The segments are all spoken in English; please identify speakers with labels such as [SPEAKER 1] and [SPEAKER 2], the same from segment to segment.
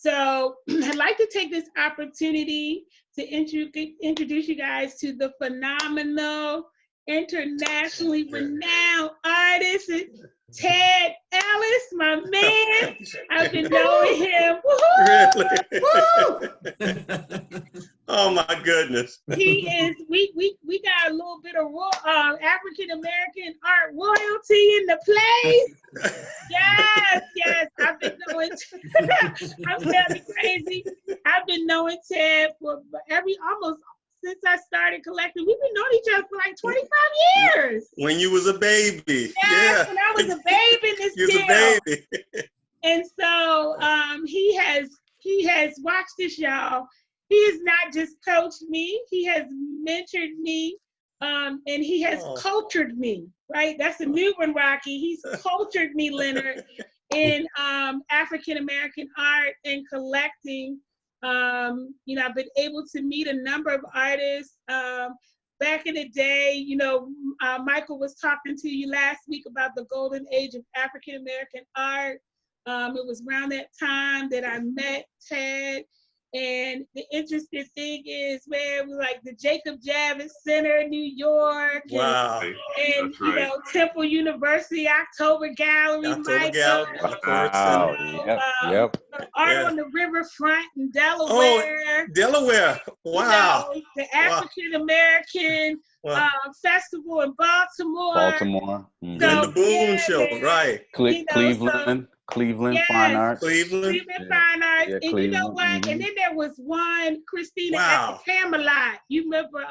[SPEAKER 1] So I'd like to take this opportunity to introduce you guys to the phenomenal, internationally renowned artist, Ted Ellis, my man. I've been knowing him.
[SPEAKER 2] Really?
[SPEAKER 1] Woo-hoo!
[SPEAKER 2] Oh my goodness.
[SPEAKER 1] He is, we got a little bit of African American art royalty in the place. Yes, I've been knowing, I'm sounding crazy. I've been knowing Ted for almost since I started collecting. We've been knowing each other for like 25 years.
[SPEAKER 2] When you was a baby.
[SPEAKER 1] Yes, when I was a baby in this
[SPEAKER 2] You was a baby.
[SPEAKER 1] And so he has watched this, y'all. He has not just coached me, he has mentored me, and he has cultured me, right? That's a new one, Rocky. He's cultured me, Leonard, in African-American art and collecting. You know, I've been able to meet a number of artists. Back in the day, you know, Michael was talking to you last week about the golden age of African-American art. It was around that time that I met Ted. And the interesting thing is, man, we like the Jacob Javits Center in New York.
[SPEAKER 2] Wow.
[SPEAKER 1] And you know, Temple University, October Gallery, Michael.
[SPEAKER 3] Wow. Yep.
[SPEAKER 1] Art on the riverfront in Delaware.
[SPEAKER 2] Oh, Delaware. Wow.
[SPEAKER 1] You know, the African American festival in Baltimore.
[SPEAKER 3] Mm-hmm.
[SPEAKER 2] So, and the Boone Show, man. Right.
[SPEAKER 3] Cleveland Fine Arts.
[SPEAKER 1] Cleveland Fine Arts.
[SPEAKER 3] Yeah,
[SPEAKER 1] and you know what? Mm-hmm. And then there was one, Christina, at the Camelot. You remember?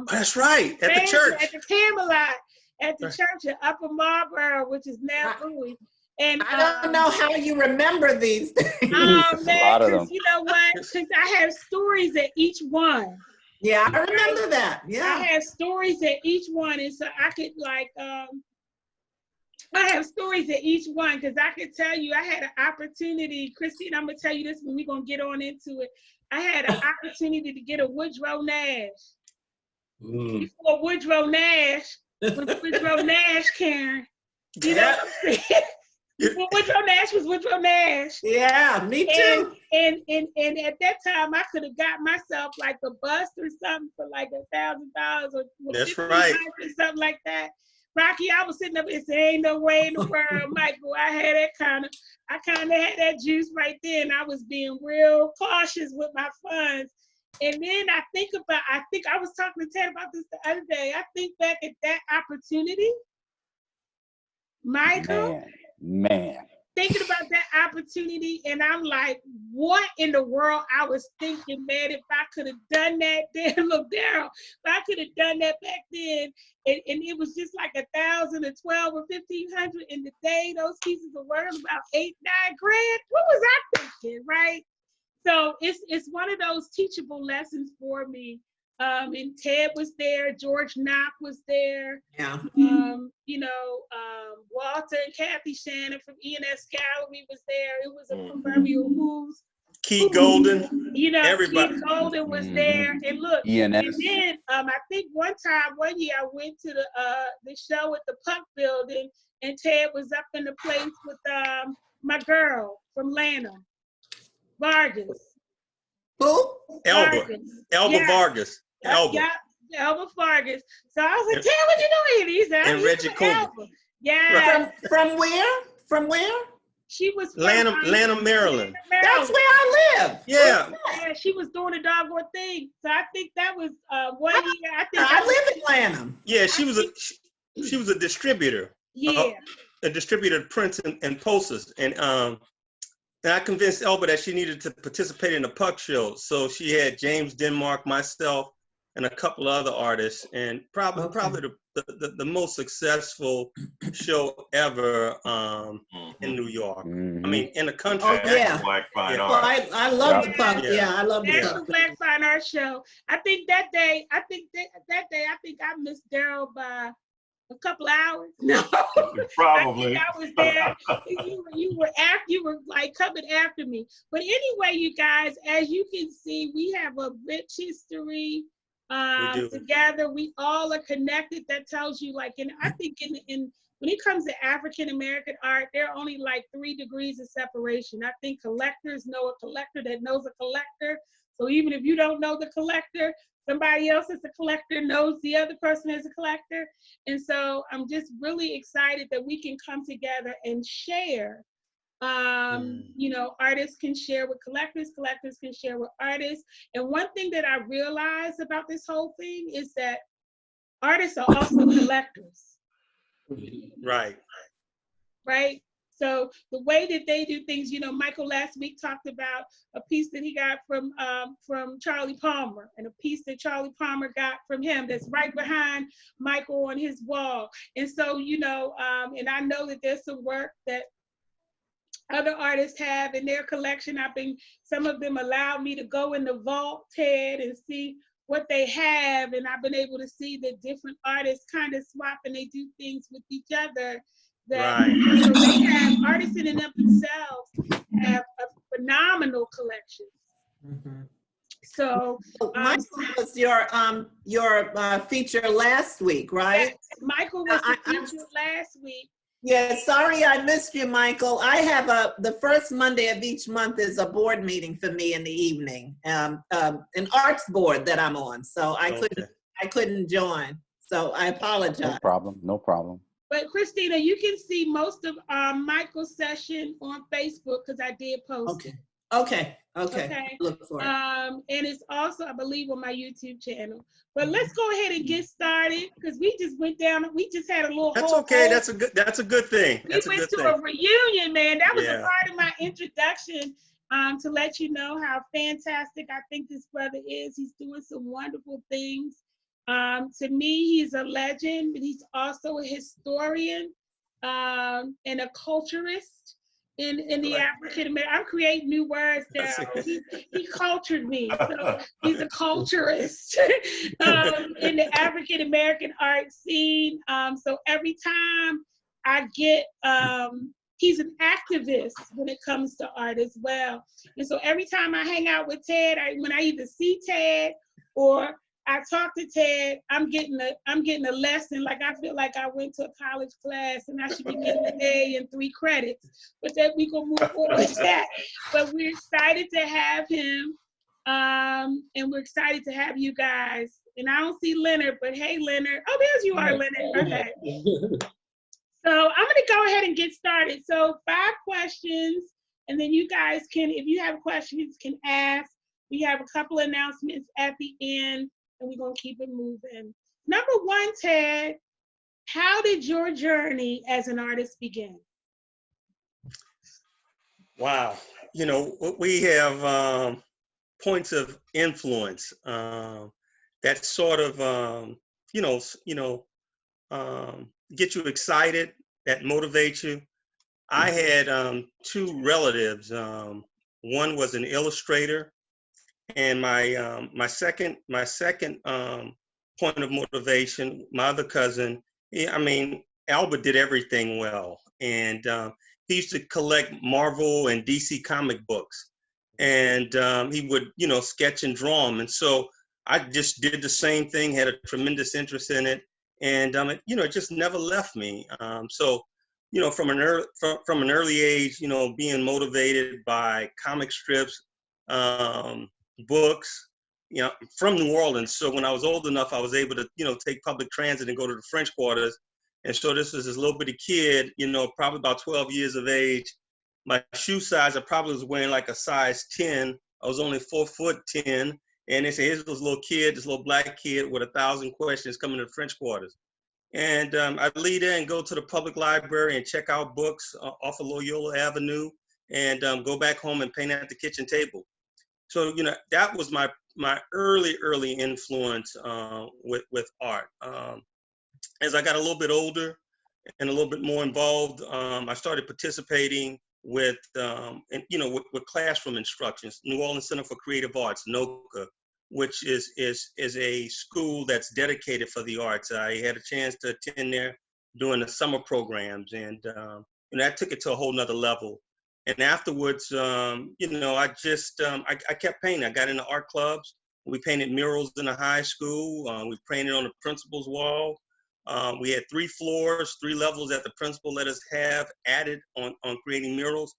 [SPEAKER 2] That's right. At the church.
[SPEAKER 1] At the Camelot. At the church in Upper Marlboro, which is now Bowie. And
[SPEAKER 4] I don't know how you remember these things.
[SPEAKER 1] Man, because you know what? Because I have stories at each one.
[SPEAKER 4] Yeah, I remember that. Yeah.
[SPEAKER 1] I have stories at each one. And so I could I have stories at each one because I could tell you I had an opportunity. Christine, I'm going to tell you this when we're going to get on into it. I had an opportunity to get a Woodrow Nash. Before Woodrow Nash was Woodrow Nash, Karen. You know what I'm saying? Before Woodrow Nash was Woodrow Nash.
[SPEAKER 4] Yeah, me too.
[SPEAKER 1] And at that time, I could have got myself like a bust or something for like $1,000 or
[SPEAKER 2] that's right.
[SPEAKER 1] Or something like that. Rocky, I was sitting up and saying, ain't no way in the world, Michael. I kind of had that juice right there, and I was being real cautious with my funds. And then I think I was talking to Ted about this the other day. I think back at that opportunity, Michael.
[SPEAKER 3] Man.
[SPEAKER 1] Thinking about that opportunity, and I'm like, what in the world I was thinking, man, if I could have done that then, look, Daryl, if I could have done that back then, and it was just like 1,000 or 12 or 1,500 in the day, those pieces are worth about $8-9 grand. What was I thinking, right? So it's one of those teachable lessons for me. And Ted was there, George Knock was there.
[SPEAKER 4] Yeah.
[SPEAKER 1] You know, Walter and Kathy Shannon from E&S Gallery was there. It was a proverbial who's.
[SPEAKER 2] Keith Golden.
[SPEAKER 1] You know,
[SPEAKER 2] everybody.
[SPEAKER 1] Keith Golden was there. And look,
[SPEAKER 3] E&S.
[SPEAKER 1] and then I think one year I went to the show at the Puck Building, and Ted was up in the place with my girl from Lanham, Vargas.
[SPEAKER 4] Who?
[SPEAKER 2] Elba Vargas. Elba.
[SPEAKER 1] Yeah, Elba Vargas. So I was like, Ted, what you doing? He said,
[SPEAKER 2] and Reggie Coleman.
[SPEAKER 1] Yeah.
[SPEAKER 4] From where? From where?
[SPEAKER 1] She was from
[SPEAKER 2] Lanham, Maryland.
[SPEAKER 4] That's where I live.
[SPEAKER 2] Yeah.
[SPEAKER 1] Yeah, she was doing a doggone thing. So I think that was 1 year.
[SPEAKER 4] I live in Lanham.
[SPEAKER 2] Yeah, she was a distributor.
[SPEAKER 1] Yeah.
[SPEAKER 2] A distributor of prints and posters. And I convinced Elba that she needed to participate in the Puck show. So she had James Denmark, myself, and a couple of other artists, and probably the most successful show ever in New York.
[SPEAKER 3] Mm-hmm.
[SPEAKER 2] I mean, in the country.
[SPEAKER 4] Oh, yeah.
[SPEAKER 5] Black Fine
[SPEAKER 4] Well,
[SPEAKER 5] Art.
[SPEAKER 4] I love the Puck. Yeah, I love the
[SPEAKER 1] National
[SPEAKER 4] Puck.
[SPEAKER 1] Black Fine Art Show. I think that day, I missed Daryl by a couple hours. No,
[SPEAKER 5] Probably.
[SPEAKER 1] I was there. You were like coming after me. But anyway, you guys, as you can see, we have a rich history together. We all are connected. That tells you, like, I think in when it comes to African American art, there are only like 3 degrees of separation. I think collectors know a collector that knows a collector. So even if you don't know the collector, somebody else that's a collector knows the other person is a collector. And so I'm just really excited that we can come together and share. You know, artists can share with collectors, collectors can share with artists. And one thing that I realized about this whole thing is that artists are also collectors.
[SPEAKER 2] Right.
[SPEAKER 1] Right? So the way that they do things, you know, Michael last week talked about a piece that he got from Charlie Palmer, and a piece that Charlie Palmer got from him that's right behind Michael on his wall. And so, you know, and I know that there's some work that other artists have in their collection. Some of them allowed me to go in the vault, Ted, and see what they have. And I've been able to see that different artists kind of swap and they do things with each other. That, you know, they have artists in and of themselves have a phenomenal collection. So
[SPEAKER 4] Michael was your feature last week, right?
[SPEAKER 1] Yes, Michael was the feature last week.
[SPEAKER 4] Yeah, sorry I missed you, Michael. I have the first Monday of each month is a board meeting for me in the evening, an arts board that I'm on. So I couldn't join. So I apologize.
[SPEAKER 3] No problem. No problem.
[SPEAKER 1] But Christina, you can see most of Michael's session on Facebook because I did post it.
[SPEAKER 4] Okay.
[SPEAKER 1] Look for it. And it's also, I believe, on my YouTube channel. But let's go ahead and get started because we just went down. We just had a little.
[SPEAKER 2] That's okay. That's a good thing.
[SPEAKER 1] We went to a reunion, man. That was a part of my introduction to let you know how fantastic I think this brother is. He's doing some wonderful things. To me, he's a legend, but he's also a historian and a culturist. In the African American, I'm creating new words now. He cultured me, so he's a culturist in the African American art scene. So every time I get, he's an activist when it comes to art as well. And so every time I hang out with Ted, when I either see Ted or I talk to Ted, I'm getting a lesson. Like I feel like I went to a college class and I should be getting an A and 3 credits. But then we gonna move forward with that. But we're excited to have him, and we're excited to have you guys. And I don't see Leonard, but hey, Leonard. Oh, there's you are, Leonard. Okay. So I'm gonna go ahead and get started. So 5 questions, and then you guys can, if you have questions, can ask. We have a couple announcements at the end. And we're going to keep it moving. Number 1, Ted, how did your journey as an artist begin?
[SPEAKER 2] Wow. You know, we have points of influence that sort of, get you excited, that motivate you. I had 2 relatives. One was an illustrator. And my second point of motivation, my other cousin, Albert did everything well, and he used to collect Marvel and DC comic books, and he would sketch and draw them, and so I just did the same thing, had a tremendous interest in it, and it just never left me. So from an early age, being motivated by comic strips. Books, from New Orleans. So when I was old enough, I was able to, take public transit and go to the French Quarters. And so this was this little bitty kid, probably about 12 years of age. My shoe size, I probably was wearing like a size 10. I was only 4'10". And they say, here's this little kid, this little black kid with 1,000 questions coming to the French Quarters. And I'd lead in and go to the public library and check out books off of Loyola Avenue and go back home and paint at the kitchen table. So, that was my early influence with art. As I got a little bit older and a little bit more involved, I started participating with classroom instructions. New Orleans Center for Creative Arts, NOCA, which is a school that's dedicated for the arts. I had a chance to attend there during the summer programs, and that took it to a whole nother level. And afterwards, I kept painting. I got into art clubs. We painted murals in the high school. We painted on the principal's wall. We had 3 floors, 3 levels that the principal let us have added on creating murals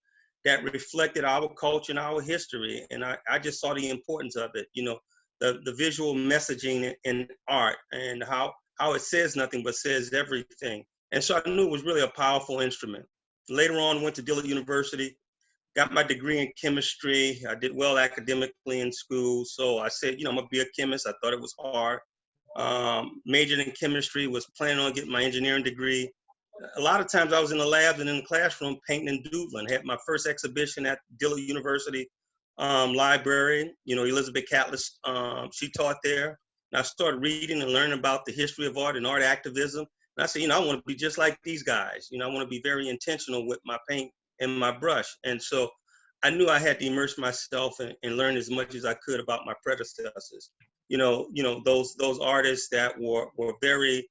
[SPEAKER 2] that reflected our culture and our history. And I just saw the importance of it, you know, the visual messaging in art and how it says nothing but says everything. And so I knew it was really a powerful instrument. Later on, went to Dillard University, got my degree in chemistry. I did well academically in school. So I said, you know, I'm gonna be a chemist. I thought it was hard. Majored in chemistry, was planning on getting my engineering degree. A lot of times I was in the labs and in the classroom painting and doodling. Had my first exhibition at Dillard University library. You know, Elizabeth Catlett, she taught there. And I started reading and learning about the history of art and art activism. And I said, you know, I want to be just like these guys. You know, I want to be very intentional with my paint and my brush. And so I knew I had to immerse myself and learn as much as I could about my predecessors. You know, those artists that were very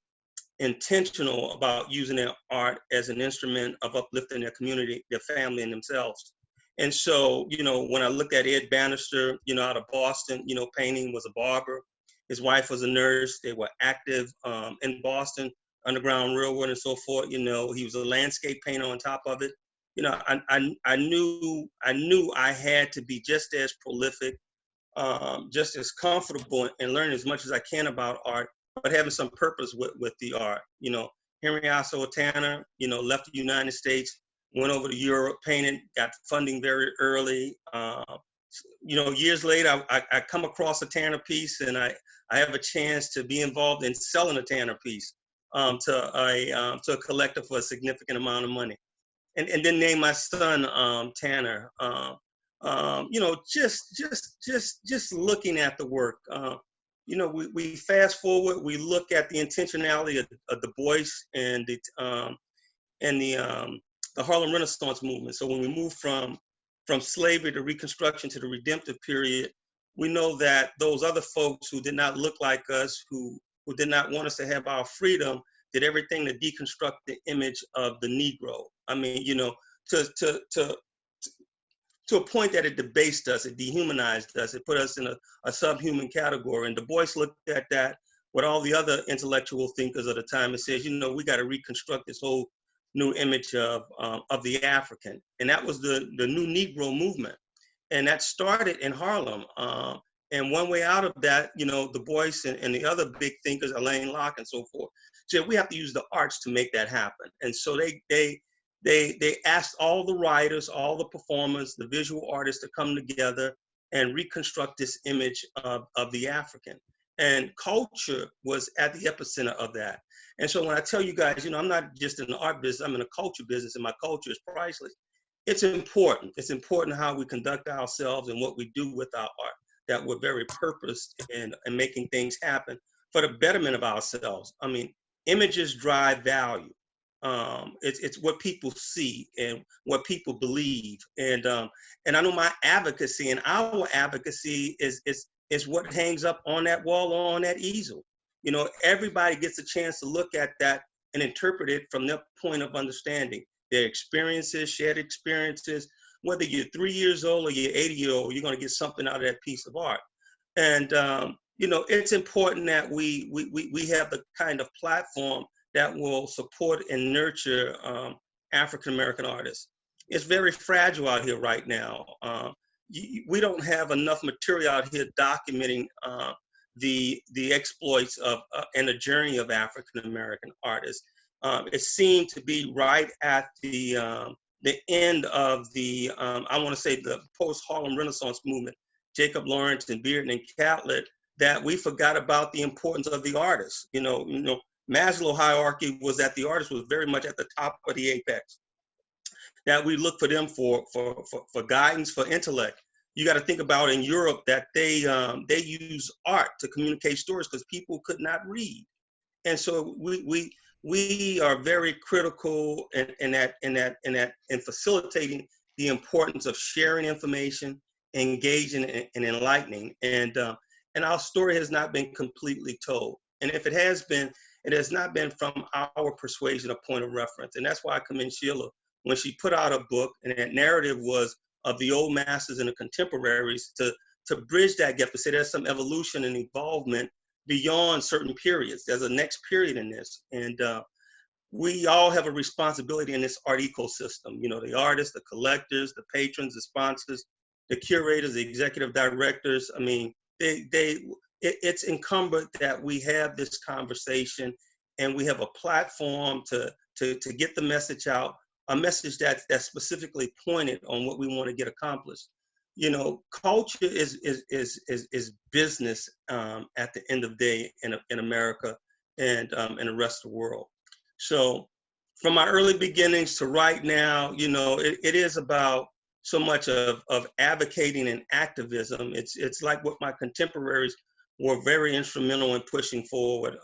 [SPEAKER 2] intentional about using their art as an instrument of uplifting their community, their family, and themselves. And so, you know, when I looked at Ed Bannister, you know, out of Boston, you know, painting, was a barber. His wife was a nurse. They were active in Boston, Underground Railroad and so forth. You know, he was a landscape painter on top of it. You know, I knew I had to be just as prolific, just as comfortable and learn as much as I can about art, but having some purpose with the art. You know, Henry Ossawa Tanner, you know, left the United States, went over to Europe, painted, got funding very early. You know, years later, I come across a Tanner piece, and I have a chance to be involved in selling a Tanner piece to a collector for a significant amount of money, and then name my son Tanner. You know, just looking at the work. You know, we fast forward, we look at the intentionality of Du Bois and the Harlem Renaissance movement. So when we move from slavery to Reconstruction to the redemptive period, we know that those other folks who did not look like us, who did not want us to have our freedom, did everything to deconstruct the image of the Negro. I mean, you know, to a point that it debased us, it dehumanized us, it put us in a subhuman category. And Du Bois looked at that with all the other intellectual thinkers of the time and says, you know, we got to reconstruct this whole new image of the African. And that was the new Negro movement. And that started in Harlem. And one way out of that, you know, Du Bois and the other big thinkers, Alain Locke and so forth, said we have to use the arts to make that happen. And so they asked all the writers, all the performers, the visual artists to come together and reconstruct this image of the African. And culture was at the epicenter of that. And so when I tell you guys, you know, I'm not just in the art business, I'm in a culture business, and my culture is priceless. It's important. It's important how we conduct ourselves and what we do with our art, that we're very purposed in making things happen for the betterment of ourselves. I mean, images drive value. It's what people see and what people believe. And I know my advocacy and our advocacy is what hangs up on that wall or on that easel. You know, everybody gets a chance to look at that and interpret it from their point of understanding, their experiences, shared experiences. Whether you're 3 years old or you're 80 years old, you're going to get something out of that piece of art. And you know, it's important that we have the kind of platform that will support and nurture African-American artists. It's very fragile out here right now. We don't have enough material out here documenting the exploits of and the journey of African-American artists. It seemed to be right at the end of the, I want to say the post-Harlem Renaissance movement, Jacob Lawrence and Bearden and Catlett, that we forgot about the importance of the artists. You know, Maslow hierarchy was that the artist was very much at the top of the apex. That we look for them for guidance, for intellect. You got to think about in Europe that they use art to communicate stories because people could not read, and so we are very critical in facilitating the importance of sharing information, engaging and enlightening, and our story has not been completely told. And if it has been, it has not been from our persuasion or point of reference. And that's why I commend Sheila when she put out a book, and that narrative was of the old masters and the contemporaries to bridge that gap, to say there's some evolution and involvement beyond certain periods. There's a next period in this. And we all have a responsibility in this art ecosystem. You know, the artists, the collectors, the patrons, the sponsors, the curators, the executive directors. I mean, it's incumbent that we have this conversation and we have a platform to get the message out, a message that's specifically pointed on what we want to get accomplished. You know, culture is business at the end of the day in America and in the rest of the world. So from my early beginnings to right now, you know, it is about so much of advocating and activism. It's like what my contemporaries were very instrumental in pushing forward.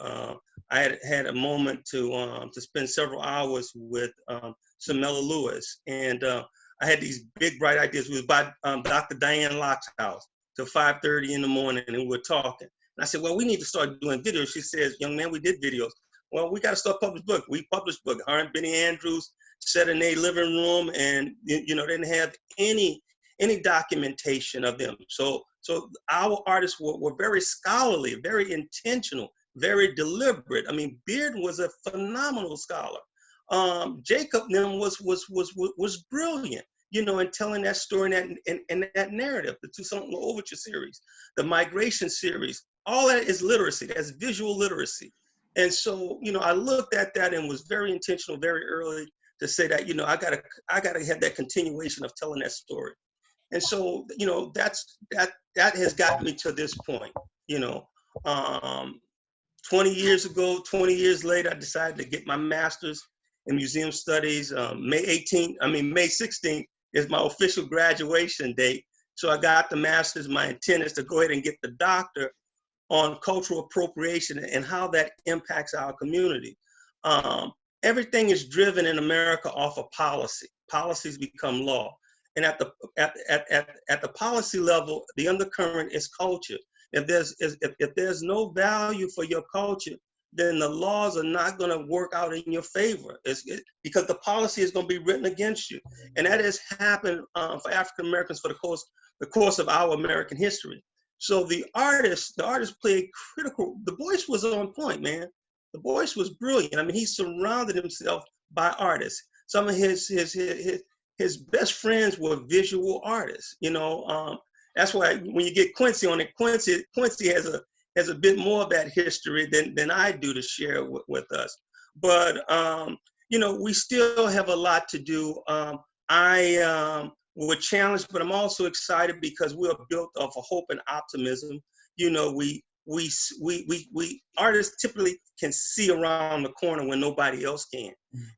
[SPEAKER 2] I had a moment to spend several hours with Samela Lewis, and I had these big, bright ideas. We was by Dr. Diane Locke's house till 5:30 in the morning, and we were talking. And I said, well, we need to start doing videos. She says, young man, we did videos. Well, we got to start publishing book. We published book. Her and Benny Andrews sat in their living room, and you know, didn't have any documentation of them. So our artists were very scholarly, very intentional, very deliberate. I mean, Bearden was a phenomenal scholar. Jacob Nim was brilliant, you know, in telling that story and that narrative. The Toussaint L'Ouverture series, the Migration series, all that is literacy. That's visual literacy. And so, you know, I looked at that and was very intentional very early to say that, you know, I gotta have that continuation of telling that story. And so, you know, that has gotten me to this point. You know, 20 years later, I decided to get my master's in museum studies. May 16th is my official graduation date. So I got the master's. My intent is to go ahead and get the doctor on cultural appropriation and how that impacts our community. Everything is driven in America off of policy. Policies become law. And at the policy level, the undercurrent is culture. If there's no value for your culture, then the laws are not going to work out in your favor. Because the policy is going to be written against you. And that has happened for African Americans for the course of our American history. So the artist played critical. Du Bois was on point, man. Du Bois was brilliant. I mean, he surrounded himself by artists. Some of his best friends were visual artists. You know, that's why when you get Quincy on it, Quincy has a bit more of that history than I do to share with us. But you know, we still have a lot to do. We're challenged, but I'm also excited because we are built off of hope and optimism. You know, we artists typically can see around the corner when nobody else can,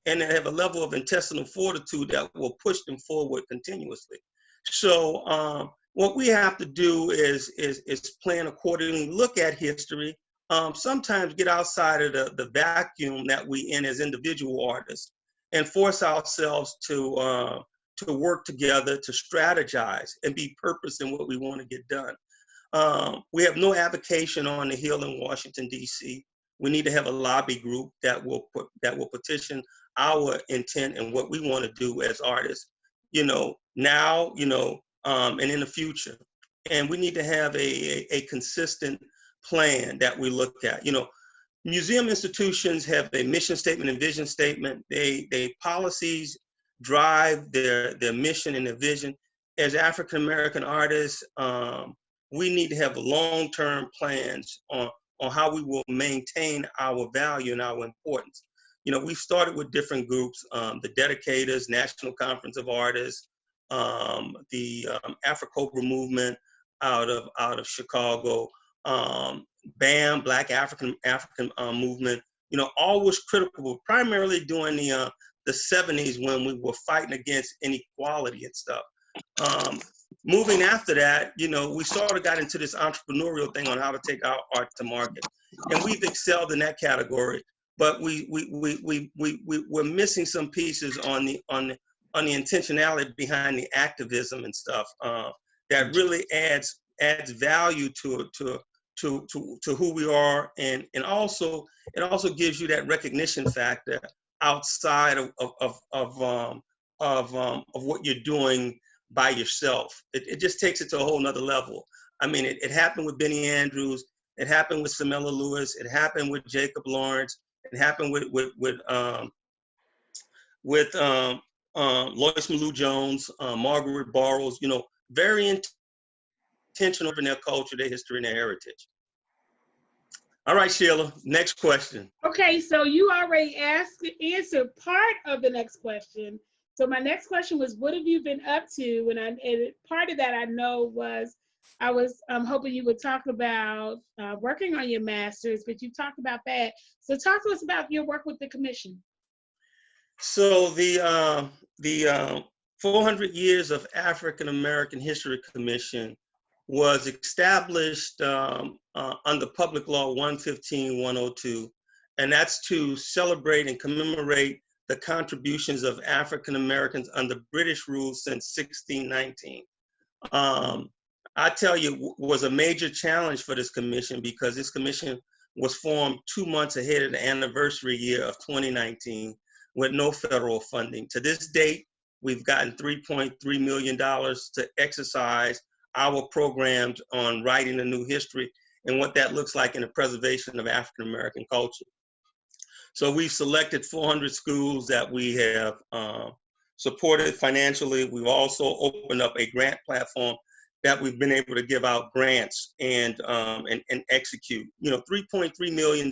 [SPEAKER 2] and they have a level of intestinal fortitude that will push them forward continuously. So what we have to do is plan accordingly, look at history, sometimes get outside of the vacuum that we in as individual artists, and force ourselves to work together, to strategize and be purpose in what we want to get done. We have no avocation on the Hill in Washington, D.C. We need to have a lobby group that will petition our intent and what we want to do as artists, you know, now, you know, and in the future. And we need to have a consistent plan that we look at. You know, museum institutions have a mission statement and vision statement. They policies drive their mission and their vision. As African American artists, we need to have long-term plans on how we will maintain our value and our importance. You know, we've started with different groups, the Dedicators, National Conference of Artists, the Afro-Cobra movement out of Chicago, BAM, Black African movement. You know, all was critical, primarily during the 70s when we were fighting against inequality and stuff. Moving after that, you know, we sort of got into this entrepreneurial thing on how to take our art to market, and we've excelled in that category. But we're missing some pieces on the intentionality behind the activism and stuff that really adds value to who we are, and also it also gives you that recognition factor outside of what you're doing by yourself. It just takes it to a whole nother level. I mean, it happened with Benny Andrews. It happened with Samela Lewis. It happened with Jacob Lawrence. It happened with Lois Malou Jones, Margaret Burroughs. You know, very intentional in their culture, their history, and their heritage. All right, Sheila, next question.
[SPEAKER 1] Okay, so you already answered part of the next question. So my next question was, what have you been up to? And part of that I know was, I was hoping you would talk about working on your master's, but you talked about that. So talk to us about your work with the commission.
[SPEAKER 2] So the 400 Years of African American History Commission was established under Public Law 115-102, and that's to celebrate and commemorate the contributions of African Americans under British rule since 1619. I tell you, was a major challenge for this commission because this commission was formed 2 months ahead of the anniversary year of 2019 with no federal funding. To this date, we've gotten $3.3 million to exercise our programs on writing a new history and what that looks like in the preservation of African American culture. So we've selected 400 schools that we have supported financially. We've also opened up a grant platform that we've been able to give out grants and execute. You know, $3.3 million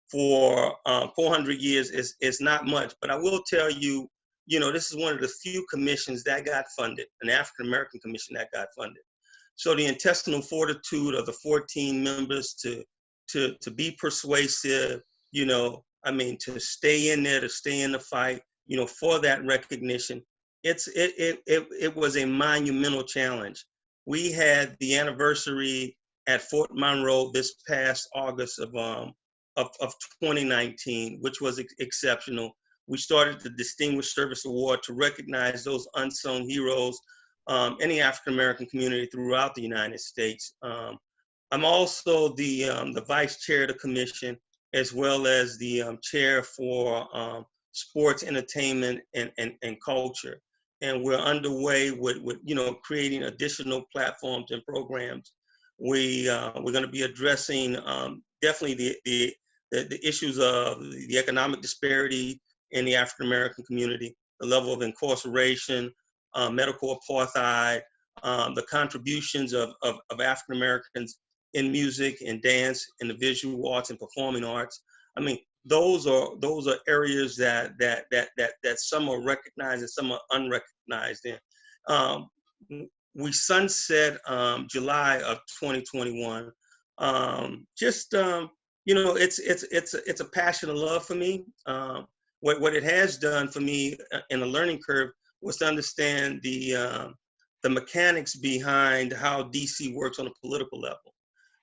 [SPEAKER 2] for 400 years is not much, but I will tell you, you know, this is one of the few commissions that got funded, an African American commission that got funded. So the intestinal fortitude of the 14 members to be persuasive, you know, I mean, to stay in there, to stay in the fight, you know, for that recognition, it was a monumental challenge. We had the anniversary at Fort Monroe this past August of 2019, which was exceptional. We started the Distinguished Service Award to recognize those unsung heroes in the African American community throughout the United States. I'm also the vice chair of the commission, as well as the chair for sports, entertainment, and culture. And we're underway with you know, creating additional platforms and programs. We're going to be addressing definitely the issues of the economic disparity in the African American community, the level of incarceration, medical apartheid, the contributions of African Americans in music and dance and the visual arts and performing arts. I mean, those are areas that some are recognized and some are unrecognized in. We sunset July of 2021. You know, it's a passion of love for me. What it has done for me in a learning curve was to understand the mechanics behind how DC works on a political level.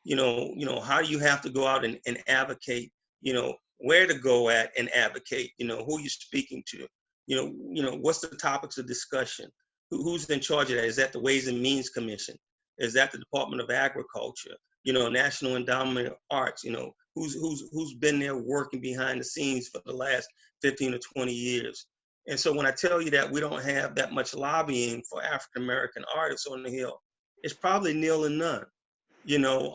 [SPEAKER 2] You know, how you have to go out and advocate, you know, where to go at and advocate, you know, who you're speaking to, you know, what's the topics of discussion, who's in charge of that? Is that the Ways and Means Commission? Is that the Department of Agriculture? You know, National Endowment of Arts, you know, who's been there working behind the scenes for the last 15 or 20 years. And so when I tell you that we don't have that much lobbying for African American artists on the Hill, it's probably nil and none. You know,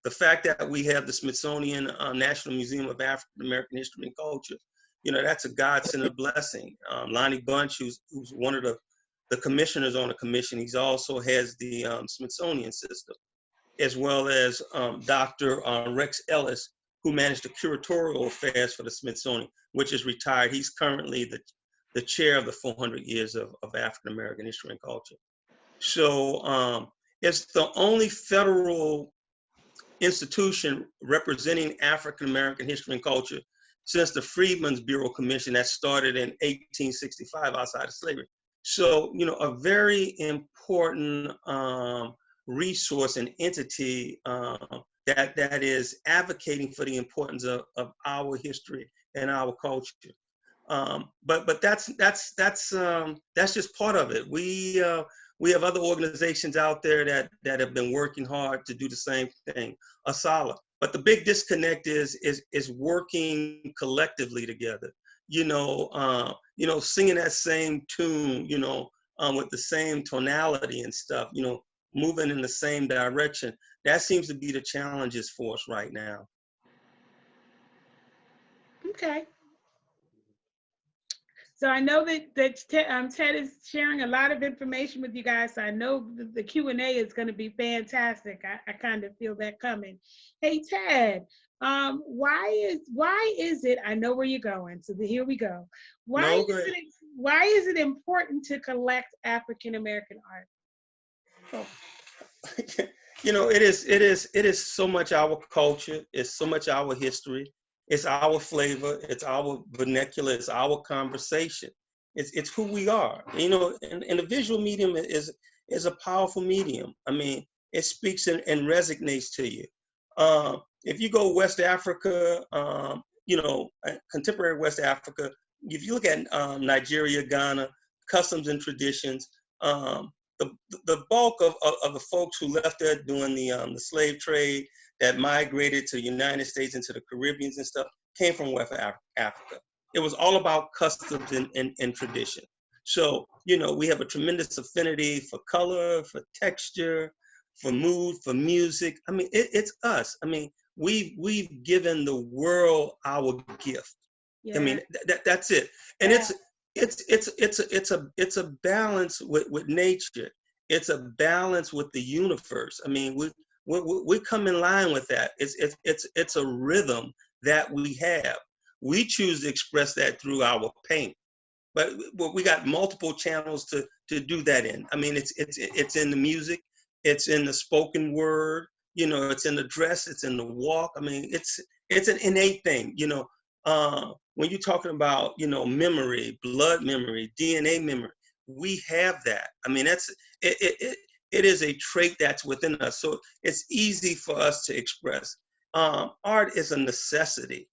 [SPEAKER 2] the fact that we have the Smithsonian National Museum of African American History and Culture, you know, that's a godsend blessing. Lonnie Bunch, who's one of the commissioners on the commission, he's also has the Smithsonian system, as well as Dr. Rex Ellis, who managed the curatorial affairs for the Smithsonian, which is retired. He's currently the chair of the 400 Years of African American History and Culture. So it's the only federal institution representing African American history and culture since the Freedmen's Bureau Commission that started in 1865 outside of slavery. So, you know, a very important resource and entity that is advocating for the importance of our history and our culture. But that's just part of it. We have other organizations out there that have been working hard to do the same thing, ASALA. But the big disconnect is working collectively together. You know, singing that same tune, you know, with the same tonality and stuff. You know, moving in the same direction. That seems to be the challenges for us right now.
[SPEAKER 1] Okay. So I know that Ted is sharing a lot of information with you guys. So I know the Q&A is going to be fantastic. I kind of feel that coming. Hey, Ted, why is it, I know where you're going, so here we go. Why is it important to collect African-American art?
[SPEAKER 2] You know, it is so much our culture. It's so much our history. It's our flavor. It's our vernacular. It's our conversation. It's who we are. You know, and the visual medium is a powerful medium. I mean, it speaks and resonates to you. If you go West Africa, you know, contemporary West Africa, if you look at Nigeria, Ghana, customs and traditions, the bulk of the folks who left there during the slave trade that migrated to the United States and to the Caribbean and stuff came from West Africa. It was all about customs and tradition. So, you know, we have a tremendous affinity for color, for texture, for mood, for music. I mean, it's us. I mean, we've given the world our gift. Yeah. I mean, that's it. And yeah. It's a balance with nature. It's a balance with the universe. I mean, we come in line with that. It's a rhythm that we have. We choose to express that through our paint, but we got multiple channels to do that in. I mean, it's in the music, it's in the spoken word. You know, it's in the dress, it's in the walk. I mean, it's an innate thing. You know, when you're talking about, you know, memory, blood memory, DNA memory, we have that. I mean, it is a trait that's within us. So it's easy for us to express. Art is a necessity.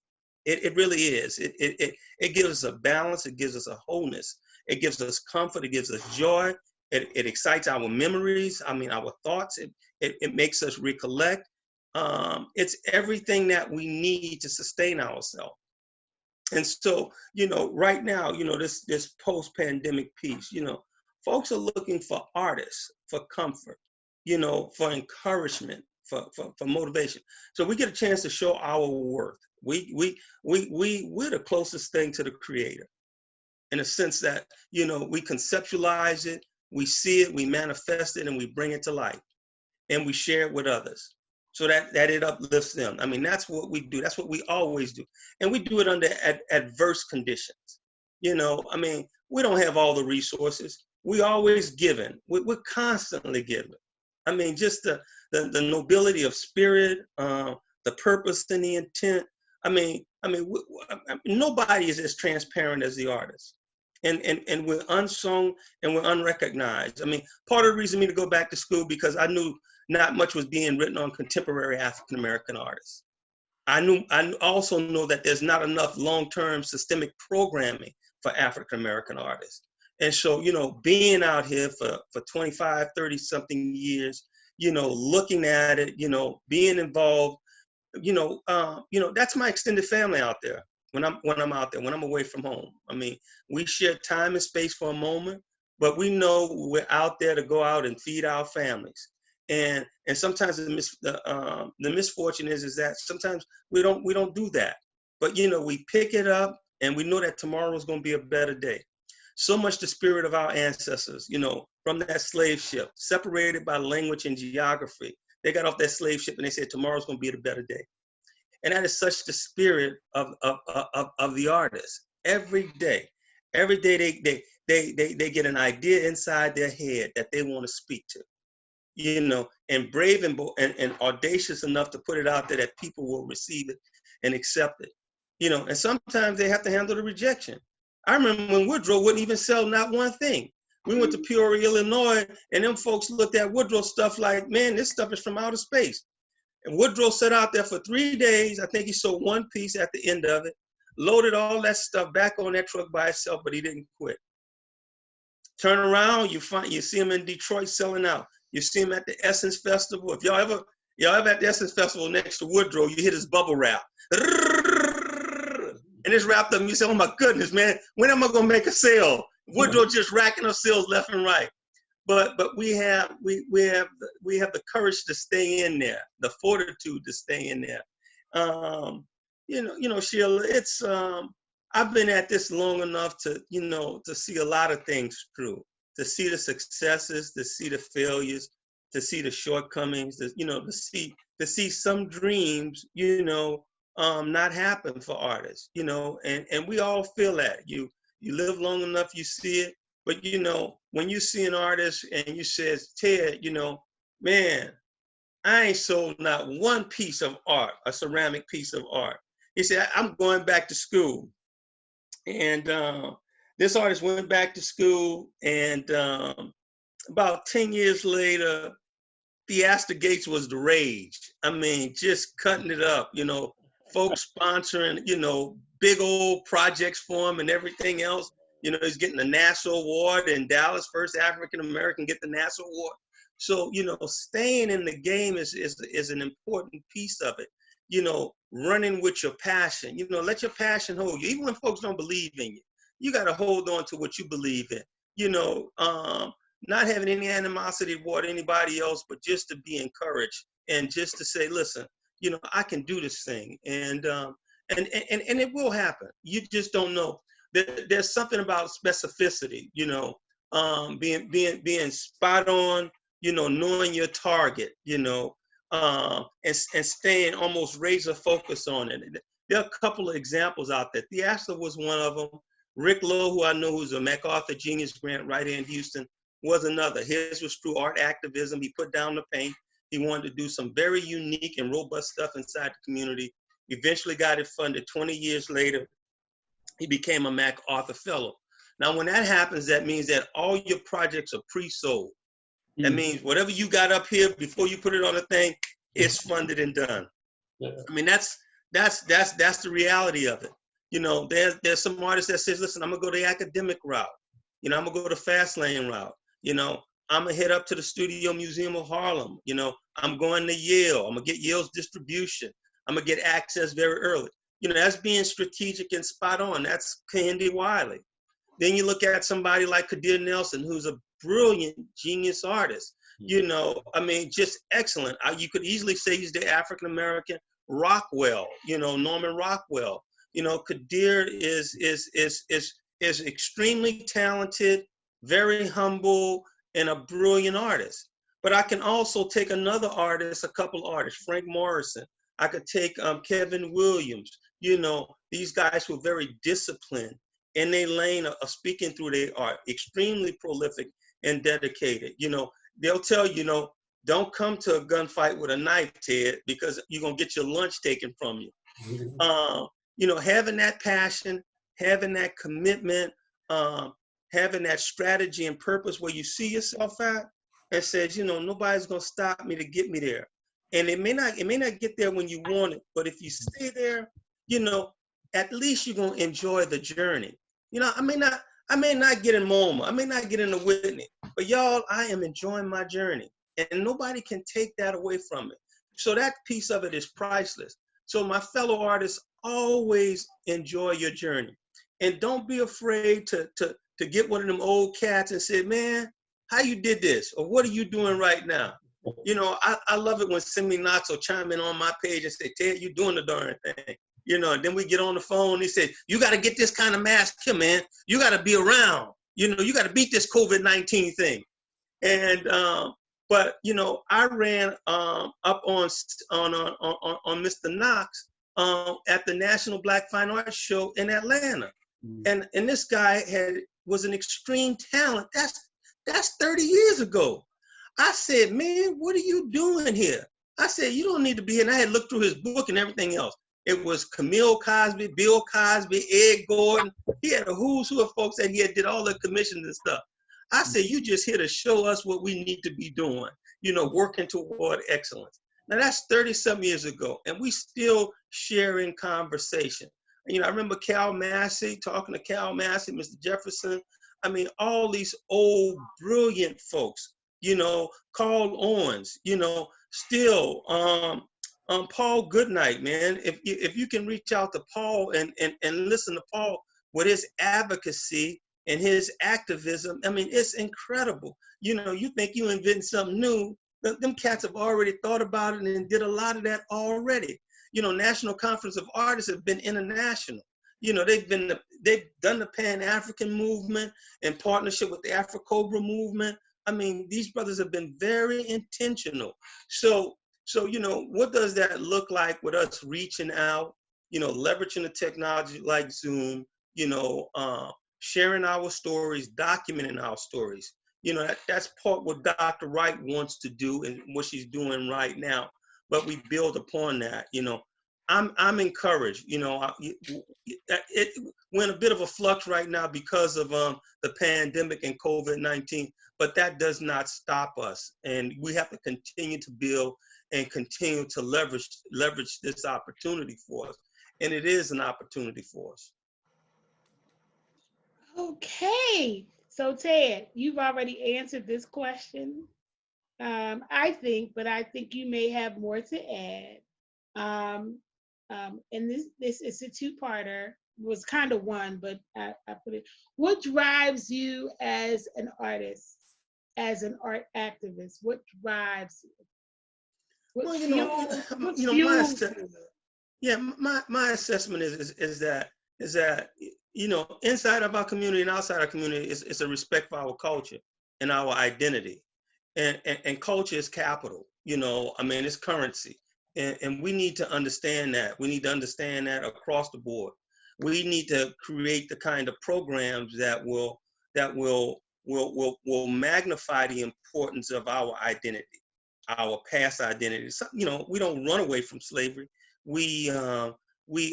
[SPEAKER 2] It really is. It gives us a balance. It gives us a wholeness. It gives us comfort. It gives us joy. It excites our memories. I mean, our thoughts. It makes us recollect. It's everything that we need to sustain ourselves. And so, you know, right now, you know, this post-pandemic piece, you know, folks are looking for artists, for comfort, you know, for encouragement, for motivation. So we get a chance to show our worth. We're the closest thing to the creator, in a sense that, you know, we conceptualize it, we see it, we manifest it, and we bring it to life, and we share it with others, so that it uplifts them. I mean, that's what we do. That's what we always do. And we do it under adverse conditions. You know, I mean, we don't have all the resources. We always giving. We're constantly giving. I mean, just the nobility of spirit, the purpose and the intent. I mean, nobody is as transparent as the artist. And we're unsung and we're unrecognized. I mean, part of the reason me to go back to school, because I knew not much was being written on contemporary African-American artists. I also know that there's not enough long-term systemic programming for African-American artists. And so, you know, being out here for 25, 30 something years, you know, looking at it, you know, being involved, you know, that's my extended family out there. When I'm out there, when I'm away from home. I mean, we share time and space for a moment, but we know we're out there to go out and feed our families. And sometimes the misfortune is that sometimes we don't do that. But, you know, we pick it up and we know that tomorrow is going to be a better day. So much the spirit of our ancestors, you know, from that slave ship, separated by language and geography. They got off that slave ship and they said tomorrow's going to be a better day. And that is such the spirit of the artist. Every day they get an idea inside their head that they want to speak to, you know, and brave and audacious enough to put it out there that people will receive it and accept it, you know. And sometimes they have to handle the rejection. I remember when Woodrow wouldn't even sell not one thing. We went to Peoria, Illinois, and them folks looked at Woodrow stuff like, man, this stuff is from outer space. And Woodrow sat out there for 3 days. I think he sold one piece at the end of it, loaded all that stuff back on that truck by itself, but he didn't quit. Turn around, you see him in Detroit selling out. You see him at the Essence Festival. If y'all ever at the Essence Festival next to Woodrow, you hear his bubble wrap. And it's wrapped up and you say, oh my goodness, man, when am I gonna make a sale? Woodrow just racking up sales left and right. but we have the courage to stay in there, the fortitude to stay in there. Sheila, it's I've been at this long enough to to see a lot of things through, to see the successes, to see the failures, to see the shortcomings, to see some dreams not happen for artists, and we all feel that. You live long enough, you see it. But when you see an artist and you says, Ted, man, I ain't sold not one piece of art, a ceramic piece of art. He said, I'm going back to school. And this artist went back to school, and about 10 years later, Theaster Gates was the rage. I mean, just cutting it up, folks sponsoring, big old projects for him and everything else. He's getting the NASA award in Dallas, first African-American get the NASA award. So, staying in the game is an important piece of it. Running with your passion, let your passion hold you. Even when folks don't believe in you, you got to hold on to what you believe in, not having any animosity toward anybody else, but just to be encouraged and just to say, listen, I can do this thing. And it will happen. You just don't know. There's something about specificity, being spot on, knowing your target, and staying almost razor focused on it. There are a couple of examples out there. Theaster was one of them. Rick Lowe, who I know who's a MacArthur Genius Grant writer in Houston, was another. His was through art activism. He put down the paint. He wanted to do some very unique and robust stuff inside the community. Eventually got it funded. 20 years later, he became a MacArthur Fellow. Now, when that happens, that means that all your projects are pre-sold. That means whatever you got up here before you put it on the thing, it's funded and done. Yeah. I mean, that's the reality of it. There's some artists that says, listen, I'm gonna go the academic route. I'm gonna go the fast lane route. I'm gonna head up to the Studio Museum of Harlem. I'm going to Yale. I'm gonna get Yale's distribution. I'm gonna get access very early. That's being strategic and spot on. That's Candy Wiley. Then you look at somebody like Kadir Nelson, who's a brilliant genius artist. Just excellent. You could easily say he's the African-American Rockwell, Norman Rockwell. Kadir is extremely talented, very humble, and a brilliant artist. But I can also take another artist, a couple artists, Frank Morrison. I could take Kevin Williams. These guys who are very disciplined in their lane of speaking through their art, extremely prolific and dedicated. They'll tell you, don't come to a gunfight with a knife, Ted, because you're gonna get your lunch taken from you. Having that passion, having that commitment, having that strategy and purpose where you see yourself at and says, nobody's gonna stop me to get me there. And it may not get there when you want it, but if you stay there, at least you're gonna enjoy the journey. I may not get in MoMA, I may not get in the Whitney, but y'all, I am enjoying my journey, and nobody can take that away from it. So that piece of it is priceless. So my fellow artists, always enjoy your journey, and don't be afraid to get one of them old cats and say, man, how you did this, or what are you doing right now? I love it when Simi Knox will chime in on my page and say, Ted, you doing the darn thing. And then we get on the phone, he said, you got to get this kind of mask here, man. You got to be around. You got to beat this COVID-19 thing. And, but, I ran up on Mr. Knox at the National Black Fine Arts Show in Atlanta. And this guy was an extreme talent. That's 30 years ago. I said, man, what are you doing here? I said, you don't need to be here. And I had looked through his book and everything else. It was Camille Cosby, Bill Cosby, Ed Gordon. He had a who's who of folks that he had did all the commissions and stuff. I said, you just here to show us what we need to be doing, working toward excellence. Now that's 30-some years ago, and we still sharing conversation. I remember Cal Massey, talking to Cal Massey, Mr. Jefferson. All these old, brilliant folks, Carl Owens, still, Paul Goodnight, man. If you can reach out to Paul and listen to Paul with his advocacy and his activism. I mean, it's incredible. You know, you think you inventing something new, them cats have already thought about it and did a lot of that already. You know, National Conference of Artists have been international. You know, they've done the Pan-African movement in partnership with the Afro-Cobra movement. I mean, these brothers have been very intentional. So, you know, what does that look like with us reaching out, you know, leveraging the technology like Zoom, you know, sharing our stories, documenting our stories. You know, that's part what Dr. Wright wants to do and what she's doing right now. But we build upon that. You know, I'm encouraged. You know, we're in a bit of a flux right now because of the pandemic and COVID-19, but that does not stop us, and we have to continue to build and continue to leverage this opportunity for us, and it is an opportunity for us.
[SPEAKER 1] Okay, so Ted, you've already answered this question, I think, but I think you may have more to add. And this is a two-parter. It was kind of one, but I put it. What drives you as an artist, as an art activist? What drives you?
[SPEAKER 2] Well, you know, my assessment is that you know, inside of our community and outside our community is a respect for our culture and our identity, and culture is capital. You know, I mean, it's currency, and we need to understand that. We need to understand that across the board. We need to create the kind of programs that will magnify the importance of our identity, our past identity. So, you know, we don't run away from slavery. We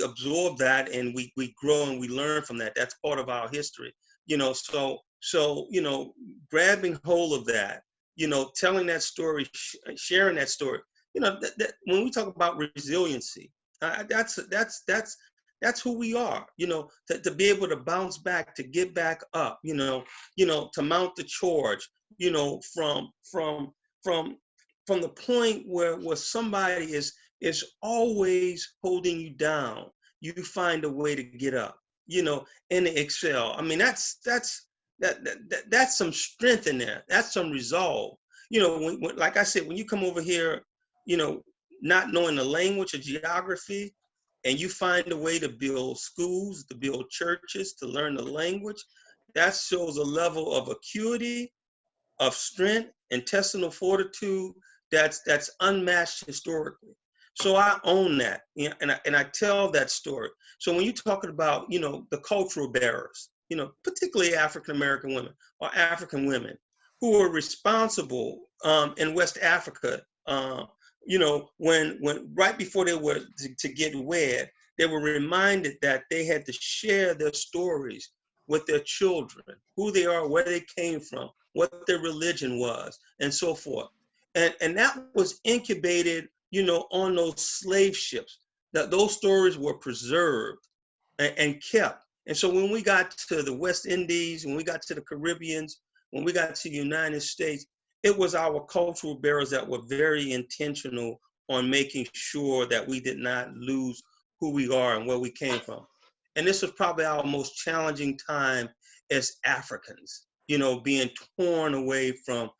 [SPEAKER 2] absorb that, and we grow and we learn from that. That's part of our history. You know, so you know, grabbing hold of that, you know, telling that story, sharing that story. You know, that when we talk about resiliency, that's who we are. You know, to be able to bounce back, to get back up. You know, to mount the charge. You know, from the point where somebody is always holding you down, you find a way to get up, you know, and to excel. I mean, that's some strength in there. That's some resolve. You know, when, like I said, when you come over here, you know, not knowing the language or geography, and you find a way to build schools, to build churches, to learn the language, that shows a level of acuity, of strength, intestinal fortitude that's unmatched historically. So I own that, you know, and I tell that story. So when you're talking about, you know, the cultural bearers, you know, particularly African American women or African women who are responsible in West Africa, you know, when right before they were to get wed, they were reminded that they had to share their stories with their children, who they are, where they came from, what their religion was, and so forth. And that was incubated, you know, on those slave ships, that those stories were preserved and kept. And so when we got to the West Indies, when we got to the Caribbeans, when we got to the United States, it was our cultural bearers that were very intentional on making sure that we did not lose who we are and where we came from. And this was probably our most challenging time as Africans, you know, being torn away from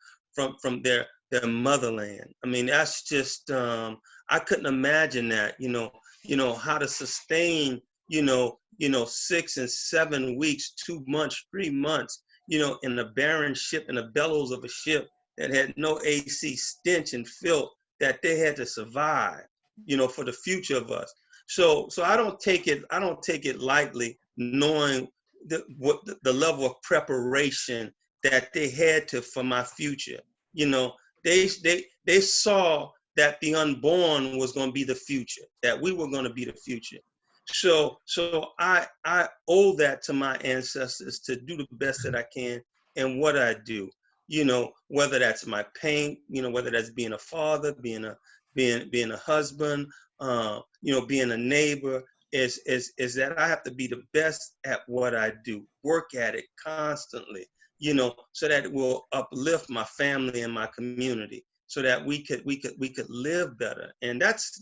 [SPEAKER 2] their motherland. I mean, that's just, I couldn't imagine that, you know, how to sustain, you know, 6 and 7 weeks, 2 months, 3 months, you know, in the barren ship, in the bellows of a ship that had no AC, stench and filth, that they had to survive, you know, for the future of us. So I don't take it lightly, knowing the level of preparation that they had to for my future. You know, they saw that the unborn was going to be the future, that we were going to be the future. So I owe that to my ancestors to do the best that I can in what I do. You know, whether that's my paint, you know, whether that's being a father, being a husband, you know, being a neighbor, is that I have to be the best at what I do, work at it constantly, you know, so that it will uplift my family and my community, so that we could live better. And that's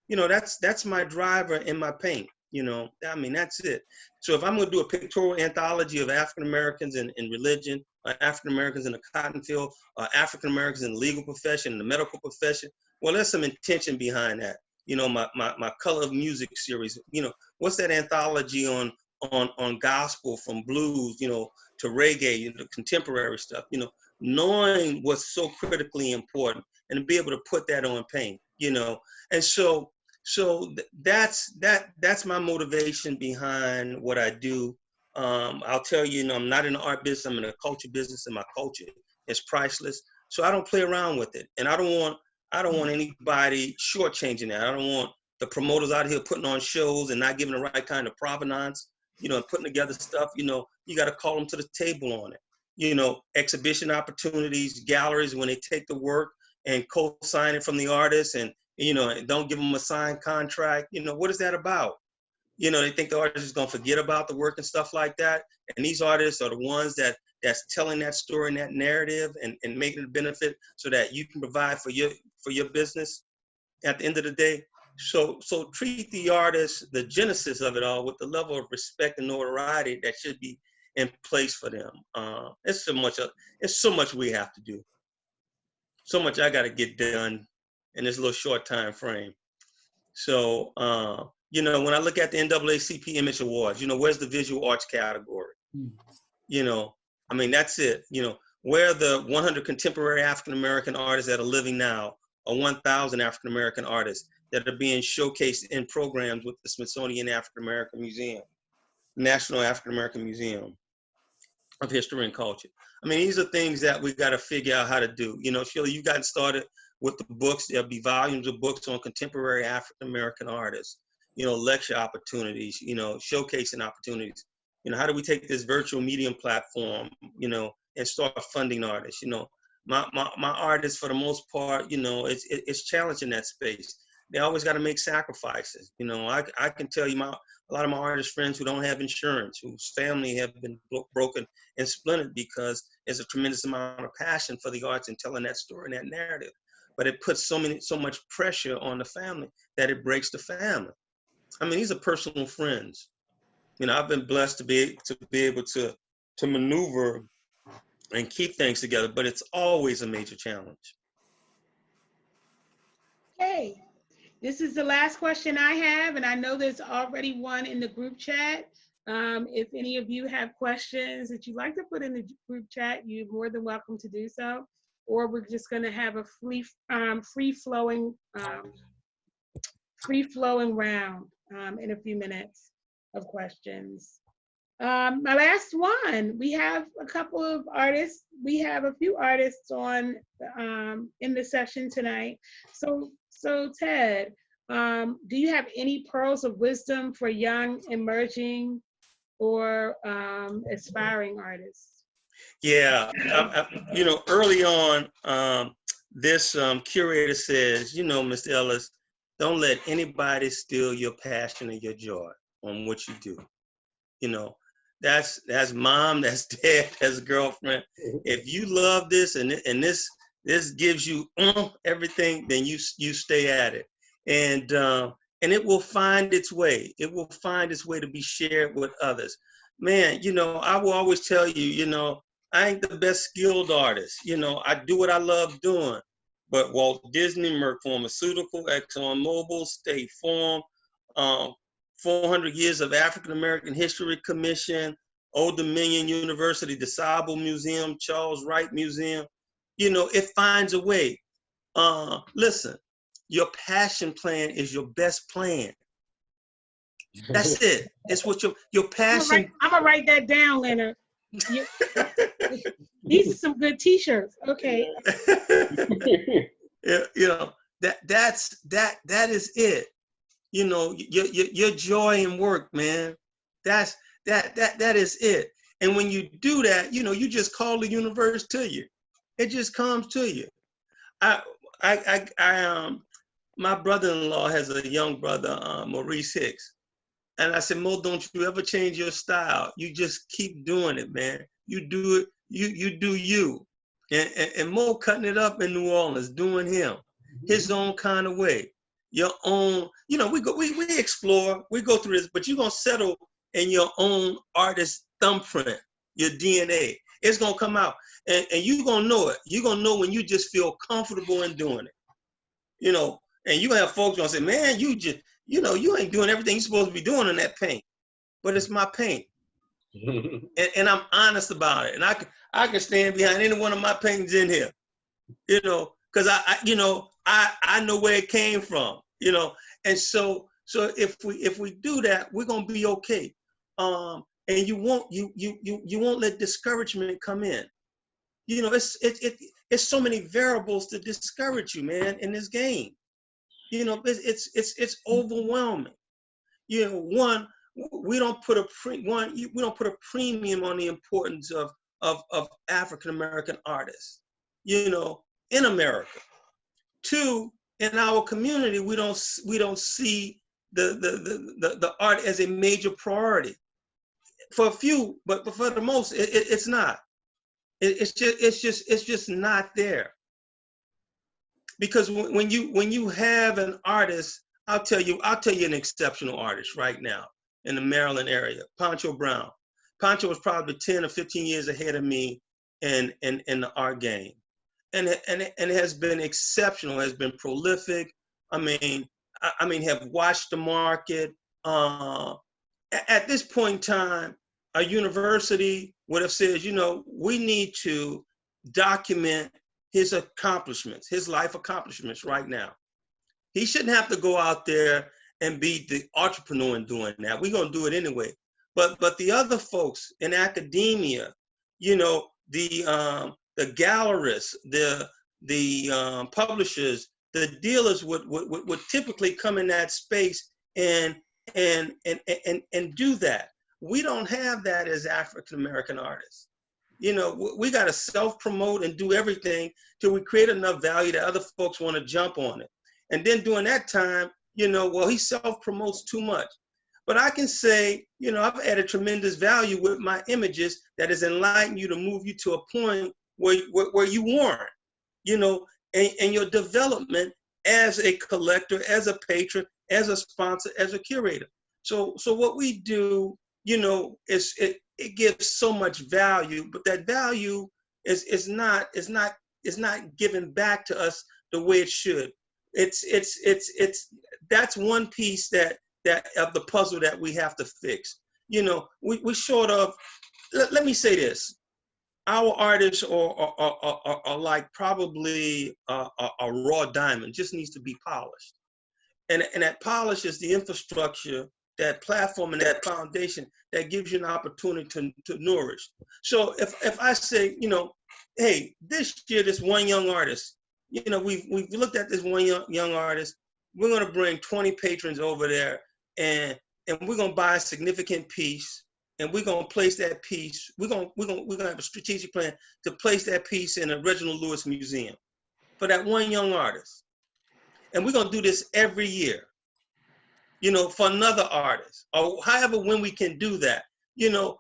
[SPEAKER 2] you know, that's my driver in my paint. You know, I mean, that's it. So if I'm going to do a pictorial anthology of African Americans in religion, African Americans in the cotton field, African Americans in the legal profession, in the medical profession, well, there's some intention behind that. You know, my Color of Music series. You know, what's that anthology on gospel, from blues, you know, to reggae, you know, contemporary stuff. You know, knowing what's so critically important and to be able to put that on paint. You know, and so that's my motivation behind what I do. I'll tell you, you know, I'm not in the art business, I'm in the culture business, and my culture is priceless. So I don't play around with it. And I don't want anybody shortchanging that. I don't want the promoters out here putting on shows and not giving the right kind of provenance, you know, and putting together stuff. You know, you got to call them to the table on it. You know, exhibition opportunities, galleries, when they take the work and co-sign it from the artist, and you know, don't give them a signed contract. You know, what is that about? You know, they think the artist is going to forget about the work and stuff like that. And these artists are the ones that's telling that story and that narrative and making it a benefit so that you can provide for your business at the end of the day. So treat the artist, the genesis of it all, with the level of respect and notoriety that should be in place for them. It's so much we have to do. So much I got to get done in this little short time frame. So, you know, when I look at the NAACP Image Awards, you know, where's the visual arts category? You know, I mean, that's it. You know, where are the 100 contemporary African-American artists that are living now, or 1,000 African-American artists that are being showcased in programs with the Smithsonian African-American Museum, National African-American Museum of History and Culture? I mean, these are things that we got to figure out how to do. You know, Sheila, you got started with the books. There'll be volumes of books on contemporary African-American artists, you know, lecture opportunities, you know, showcasing opportunities. You know, how do we take this virtual medium platform, you know, and start funding artists? You know, my artists, for the most part, you know, it's challenging that space. They always got to make sacrifices. You know, I can tell you a lot of my artist friends who don't have insurance, whose family have been broken and splintered because there's a tremendous amount of passion for the arts and telling that story and that narrative. But it puts so much pressure on the family that it breaks the family. I mean, these are personal friends. You know, I've been blessed to be able to maneuver and keep things together, but it's always a major challenge.
[SPEAKER 1] Okay, this is the last question I have, and I know there's already one in the group chat. If any of you have questions that you'd like to put in the group chat, you're more than welcome to do so. Or we're just going to have a free flowing round in a few minutes of questions. My last one, we have a couple of artists. We have a few artists on in the session tonight. So Ted, do you have any pearls of wisdom for young, emerging, or aspiring artists?
[SPEAKER 2] Yeah, you know, early on, this curator says, you know, Mr. Ellis, don't let anybody steal your passion and your joy on what you do. You know, that's mom, that's dad, that's girlfriend. If you love this and this gives you everything, then you stay at it, and it will find its way. It will find its way to be shared with others. Man, you know, I will always tell you, you know, I ain't the best skilled artist. You know, I do what I love doing. But Walt Disney, Merck Pharmaceutical, ExxonMobil, State Farm, 400 Years of African American History Commission, Old Dominion University, the Sable Museum, Charles Wright Museum. You know, it finds a way. Listen, your passion plan is your best plan. That's it. It's what your passion.
[SPEAKER 1] I'm gonna write that down, Leonard. These are some good T-shirts. Okay.
[SPEAKER 2] You know, that is it. You know, your joy in work, man. That is it. And when you do that, you know, you just call the universe to you. It just comes to you. My brother-in-law has a young brother, Maurice Hicks. And I said, Mo, don't you ever change your style. You just keep doing it, man. You do it, you do you. And Mo cutting it up in New Orleans, doing him, his own kind of way. your own, you know, we explore, we go through this, but you're gonna settle in your own artist thumbprint, your DNA. It's gonna come out, and you're gonna know it. You're gonna know when you just feel comfortable in doing it, you know. And you have folks gonna say, man, you just, you know, you ain't doing everything you're supposed to be doing in that paint, but it's my paint. and I'm honest about it, and I can stand behind any one of my paintings in here, you know, because you know, I know where it came from, you know, and so if we do that, we're gonna be okay, and you won't let discouragement come in, you know. It's so many variables to discourage you, man, in this game, you know. It's overwhelming, you know. One, we don't put a premium on the importance of African American artists, you know, in America. Two, in our community, we don't see the art as a major priority. For a few, but for the most, it's not. It's just not there. Because when you have an artist, I'll tell you an exceptional artist right now in the Maryland area, Pancho Brown. Pancho was probably 10 or 15 years ahead of me in the art game. And has been exceptional, has been prolific. I mean, have watched the market. At this point in time, a university would have said, you know, we need to document his accomplishments, his life accomplishments right now. He shouldn't have to go out there and be the entrepreneur in doing that. We're gonna do it anyway. But the other folks in academia, you know, the gallerists, the publishers, the dealers would typically come in that space and do that. We don't have that as African American artists. You know, we got to self-promote and do everything till we create enough value that other folks want to jump on it. And then during that time, you know, well, he self-promotes too much. But I can say, you know, I've added tremendous value with my images that has enlightened you to move you to a point where you weren't, you know, and your development as a collector, as a patron, as a sponsor, as a curator. So what we do, you know, it gives so much value, but that value is not given back to us the way it should. That's one piece that of the puzzle that we have to fix. You know, we short of. Let me say this: our artists are like probably a raw diamond, just needs to be polished, and that polish is the infrastructure, that platform, and that foundation that gives you an opportunity to nourish. So if I say, you know, hey, this year, this one young artist, you know, we've looked at this one young artist, we're going to bring 20 patrons over there, and we're going to buy a significant piece, and we're going to place that piece. We're going to have a strategic plan to place that piece in the Reginald Lewis Museum for that one young artist. And we're going to do this every year, you know, for another artist, or however, when we can do that. You know,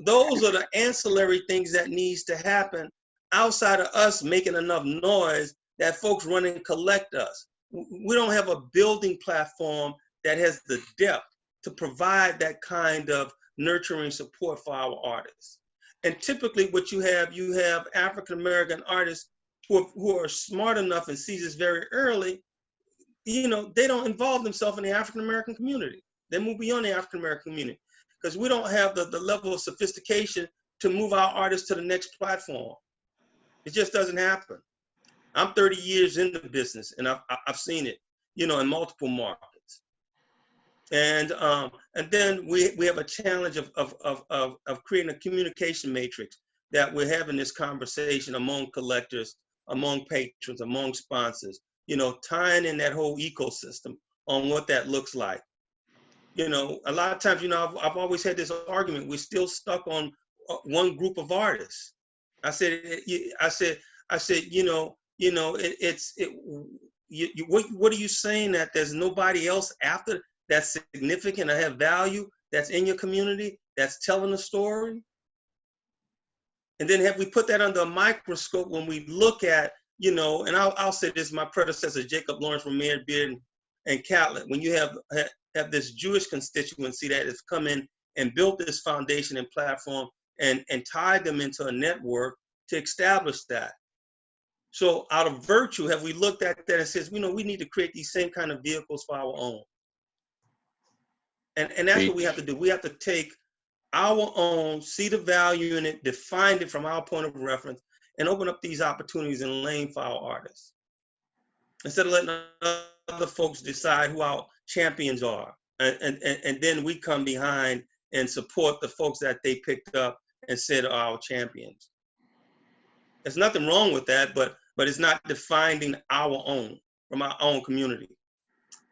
[SPEAKER 2] those are the ancillary things that needs to happen outside of us making enough noise that folks run and collect us. We don't have a building platform that has the depth to provide that kind of nurturing support for our artists. And typically what you have African-American artists who are smart enough and see this very early. You know, they don't involve themselves in the African-American community. They move beyond the African-American community because we don't have the level of sophistication to move our artists to the next platform. It just doesn't happen. I'm 30 years in the business, and I've seen it, you know, in multiple markets. And then we have a challenge of creating a communication matrix that we're having this conversation among collectors, among patrons, among sponsors, you know, tying in that whole ecosystem on what that looks like. You know, a lot of times, you know, I've always had this argument, we're still stuck on one group of artists. I said, you know, what are you saying, that there's nobody else after that's significant or have value that's in your community that's telling a story? And then have we put that under a microscope when we look at, you know, and I'll say this, my predecessor, Jacob Lawrence from Mayor Beard and Catholic, when you have this Jewish constituency that has come in and built this foundation and platform and tied them into a network to establish that. So out of virtue, have we looked at that and says, you know, we need to create these same kind of vehicles for our own. And that's what we have to do. We have to take our own, see the value in it, define it from our point of reference, and open up these opportunities and lane for our artists. Instead of letting other folks decide who our champions are. And then we come behind and support the folks that they picked up and said are our champions. There's nothing wrong with that, but it's not defining our own from our own community.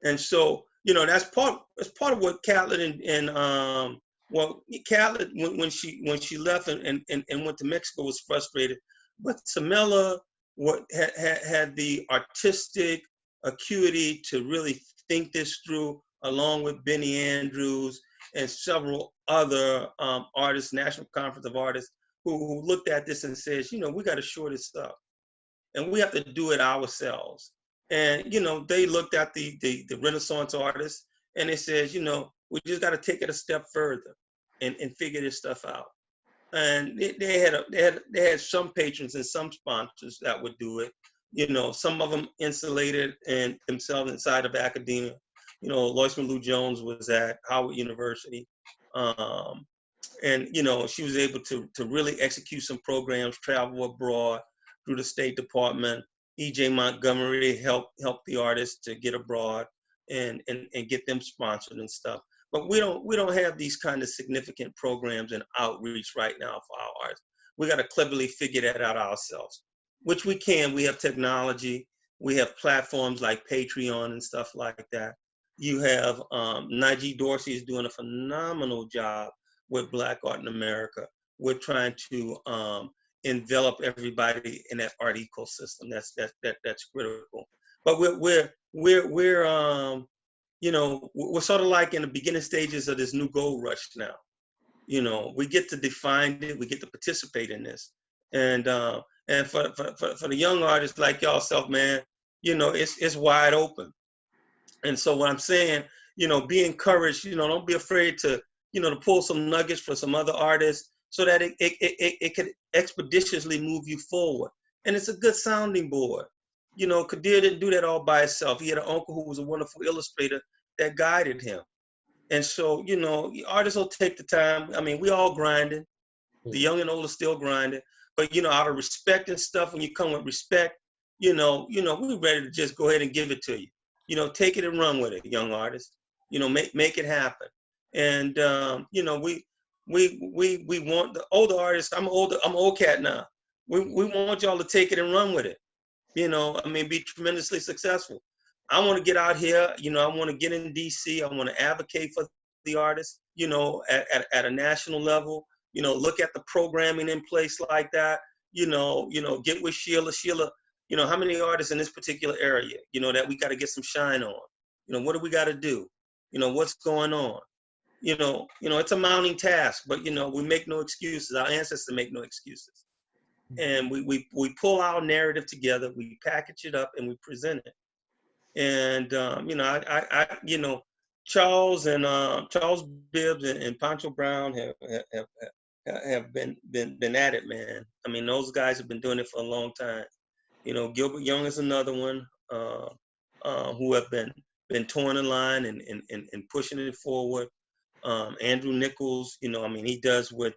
[SPEAKER 2] And so, you know, that's part of what Catlett and well, Catlett when she left and went to Mexico was frustrated, but Samela had the artistic acuity to really think this through, along with Benny Andrews and several other artists, National Conference of Artists, who looked at this and says, you know, we got to shore this up, and we have to do it ourselves. And you know, they looked at the Renaissance artists, and they says, you know, we just got to take it a step further and figure this stuff out. And they had some patrons and some sponsors that would do it. You know, some of them insulated and themselves inside of academia. You know, Lois Lou Jones was at Howard University. And, you know, she was able to really execute some programs, travel abroad through the State Department. E.J. Montgomery helped the artists to get abroad and get them sponsored and stuff. But we don't have these kind of significant programs and outreach right now for our artists. We got to cleverly figure that out ourselves, which we can. We have technology. We have platforms like Patreon and stuff like that. You have Najee Dorsey is doing a phenomenal job with Black Art in America. We're trying to envelop everybody in that art ecosystem. That's critical. But we're you know, we're sort of like in the beginning stages of this new gold rush now. You know, we get to define it, we get to participate in this, and for the young artists like y'allself, man, you know, it's wide open. And so what I'm saying, you know, be encouraged. You know, don't be afraid to, you know, to pull some nuggets for some other artists so that it could expeditiously move you forward. And it's a good sounding board. You know, Kadir didn't do that all by himself. He had an uncle who was a wonderful illustrator that guided him. And so, you know, artists will take the time. I mean, we all grinding. The young and old are still grinding. But, you know, out of respect and stuff, when you come with respect, you know, we're ready to just go ahead and give it to you. You know, take it and run with it, young artists. You know, make it happen. And, you know, we want the older artists. I'm old cat now. We want y'all to take it and run with it. You know, I mean, be tremendously successful. I want to get out here, you know, I want to get in DC. I want to advocate for the artists, you know, at a national level, you know, look at the programming in place like that, you know, get with Sheila, you know, how many artists in this particular area, you know, that we got to get some shine on, you know, what do we got to do? You know, what's going on? You know, it's a mounting task, but, you know, we make no excuses. Our ancestors make no excuses. And we pull our narrative together, we package it up, and we present it. And you know, I you know, Charles Bibbs and Pancho Brown have been at it, man. I mean, those guys have been doing it for a long time. You know, Gilbert Young is another one who have been towing the line and pushing it forward. Andrew Nichols, you know, I mean, he does with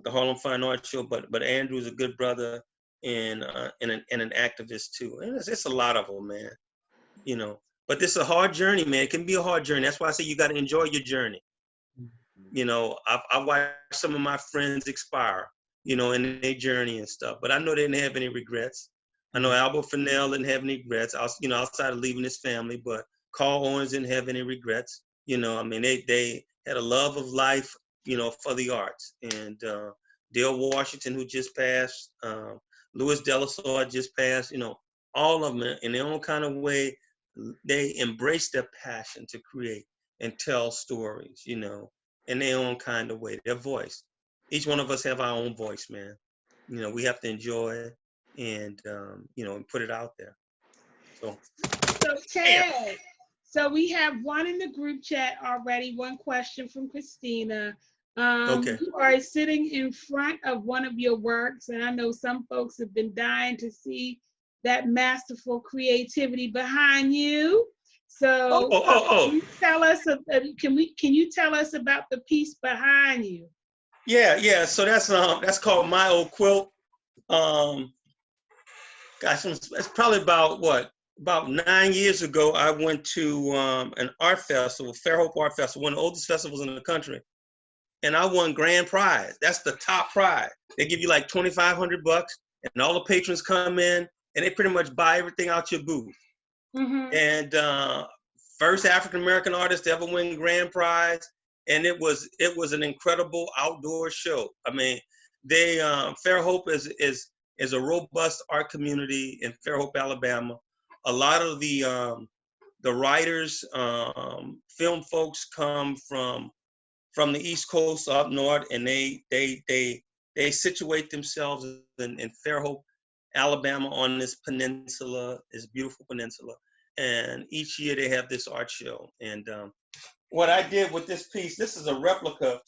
[SPEAKER 2] the Harlem Fine Arts Show, but Andrew's a good brother and an activist too. And it's a lot of them, man. You know, but this is a hard journey, man. It can be a hard journey. That's why I say you got to enjoy your journey. You know, I watched some of my friends expire, you know, in their journey and stuff, but I know they didn't have any regrets. I know Albert Fennell didn't have any regrets, you know, outside of leaving his family, but Carl Owens didn't have any regrets. You know, I mean, they had a love of life, you know, for the arts. And Dale Washington, who just passed, Louis Delasaur just passed, you know, all of them in their own kind of way, they embrace their passion to create and tell stories, you know, in their own kind of way, their voice. Each one of us have our own voice, man. You know, we have to enjoy it and, you know, and put it out there. So
[SPEAKER 1] So Ted, so we have one in the group chat already, one question from Christina.
[SPEAKER 2] Okay.
[SPEAKER 1] You are sitting in front of one of your works, and I know some folks have been dying to see that masterful creativity behind you. So can you tell us, can you tell us about the piece behind you?
[SPEAKER 2] Yeah. So that's called My Old Quilt. Gosh, it's probably about 9 years ago. I went to an art festival, Fairhope Art Festival, one of the oldest festivals in the country, and I won grand prize. That's the top prize. They give you like $2,500, and all the patrons come in, and they pretty much buy everything out your booth.
[SPEAKER 1] Mm-hmm.
[SPEAKER 2] And first African American artist to ever win grand prize, and it was an incredible outdoor show. I mean, they Fairhope is a robust art community in Fairhope, Alabama. A lot of the writers, film folks come from the East Coast up north, and they situate themselves in Fairhope, Alabama, on this peninsula, this beautiful peninsula. And each year they have this art show. And what I did with this piece, this is a replica,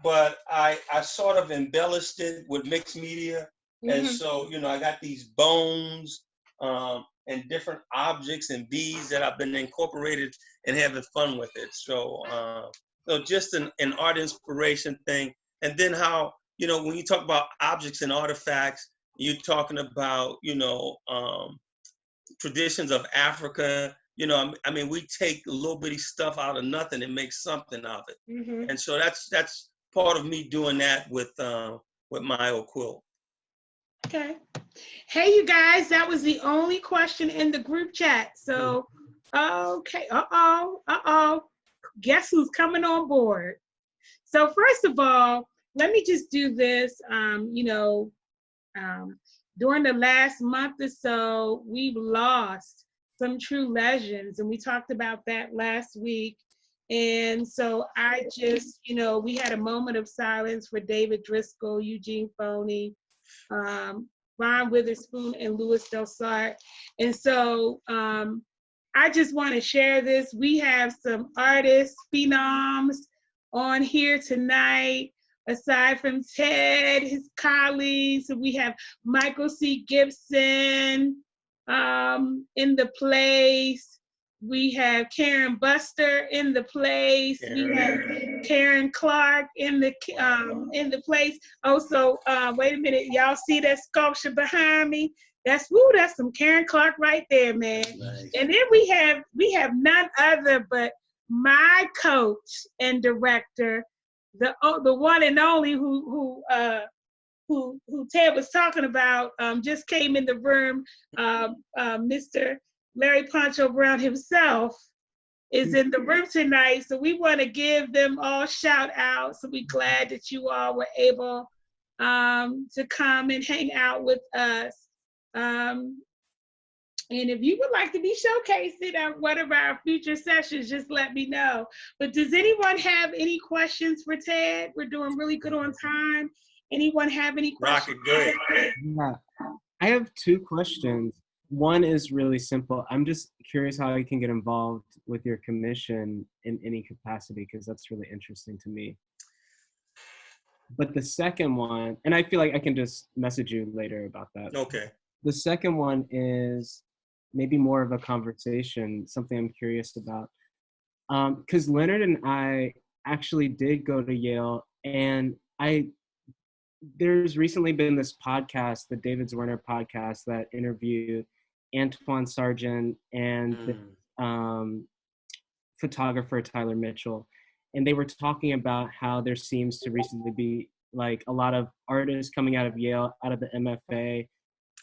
[SPEAKER 2] but I sort of embellished it with mixed media. Mm-hmm. And so, I got these bones and different objects and beads that I've been incorporated and having fun with it. So, just an art inspiration thing. And then how, when you talk about objects and artifacts, you're talking about, traditions of Africa. I mean, we take a little bitty stuff out of nothing and make something of it. Mm-hmm. And so that's part of me doing that with My Old Quilt.
[SPEAKER 1] Okay. Hey, you guys, that was the only question in the group chat. So, okay. Guess who's coming on board? So first of all, let me just do this. During the last month or so, we've lost some true legends, and we talked about that last week. And so I just, we had a moment of silence for David Driscoll, Eugene Foney, Ron Witherspoon, and Louis Delsart. And so I just want to share this. We have some artists, phenoms on here tonight. Aside from Ted, his colleagues, we have Michael C. Gibson in the place. We have Karen Buster in the place. We have Karen Clark in the place. Also, wait a minute, y'all see that sculpture behind me? That's some Karen Clark right there, man. Nice. And then we have none other but my coach and director, the one and only who Ted was talking about, just came in the room. Mr. Larry Poncho Brown himself is in the room tonight, so we want to give them all shout outs. So we're glad that you all were able to come and hang out with us. And if you would like to be showcased at one of our future sessions, just let me know. But does anyone have any questions for Ted? We're doing really good on time. Anyone have any questions?
[SPEAKER 2] Rocket, good.
[SPEAKER 5] Yeah, I have two questions. One is really simple. I'm just curious how you can get involved with your commission in any capacity, because that's really interesting to me. But the second one, and I feel like I can just message you later about that.
[SPEAKER 2] Okay.
[SPEAKER 5] The second one is maybe more of a conversation, something I'm curious about. Because Leonard and I actually did go to Yale, and there's recently been this podcast, the David Zwerner podcast, that interviewed Antoine Sargent and the photographer Tyler Mitchell. And they were talking about how there seems to recently be like a lot of artists coming out of Yale, out of the MFA.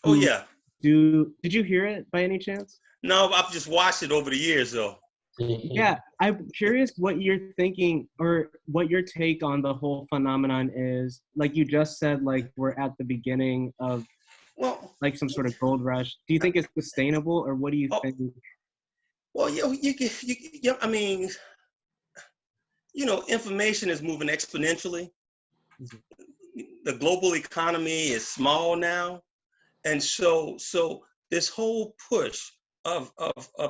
[SPEAKER 2] Oh, yeah.
[SPEAKER 5] Did you hear it by any chance?
[SPEAKER 2] No, I've just watched it over the years though.
[SPEAKER 5] Yeah, I'm curious what you're thinking or what your take on the whole phenomenon is. Like you just said, like we're at the beginning of like some sort of gold rush. Do you think it's sustainable, or what do you think?
[SPEAKER 2] Well, I mean, information is moving exponentially. The global economy is small now. And so this whole push of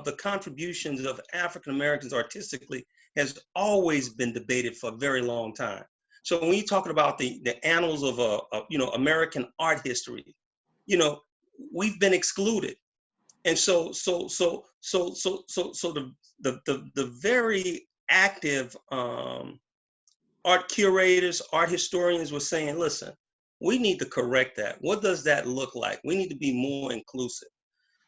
[SPEAKER 2] the contributions of African Americans artistically has always been debated for a very long time. So when you're talking about the annals of American art history, we've been excluded. And so the very active art curators, art historians were saying, listen, we need to correct that. What does that look like? We need to be more inclusive.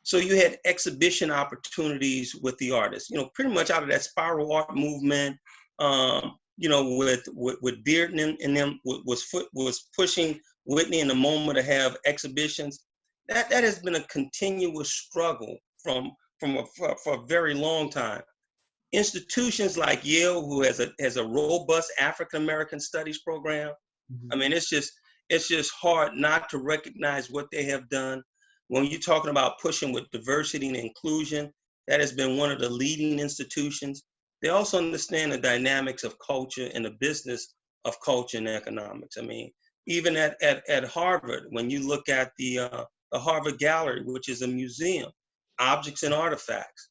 [SPEAKER 2] So you had exhibition opportunities with the artists, pretty much out of that spiral art movement, with Bearden and them was pushing Whitney in the MoMA to have exhibitions. That has been a continuous struggle for a very long time. Institutions like Yale, who has a robust African American studies program. I mean, it's just hard not to recognize what they have done. When you're talking about pushing with diversity and inclusion, that has been one of the leading institutions. They also understand the dynamics of culture and the business of culture and economics. I mean, even at Harvard, when you look at the Harvard Gallery, which is a museum, objects and artifacts.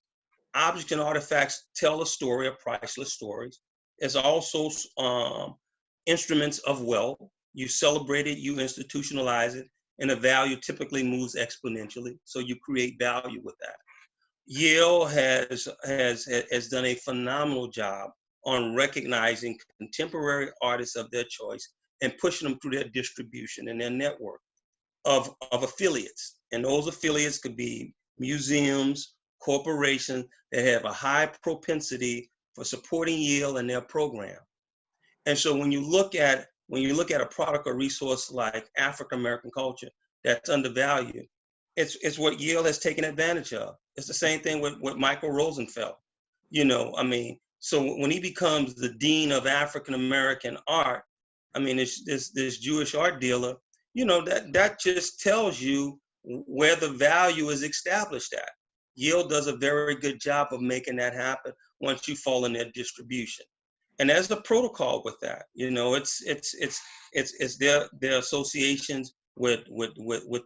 [SPEAKER 2] Objects and artifacts tell a story of priceless stories. It's also instruments of wealth. You celebrate it, you institutionalize it, and the value typically moves exponentially. So you create value with that. Yale has done a phenomenal job on recognizing contemporary artists of their choice and pushing them through their distribution and their network of affiliates. And those affiliates could be museums, corporations that have a high propensity for supporting Yale and their program. And so when you look at a product or resource like African American culture that's undervalued, it's what Yale has taken advantage of. It's the same thing with Michael Rosenfeld. So when he becomes the dean of African American art, I mean, this Jewish art dealer, that just tells you where the value is established at. Yale does a very good job of making that happen once you fall in their distribution. And there's a protocol with that. It's their associations with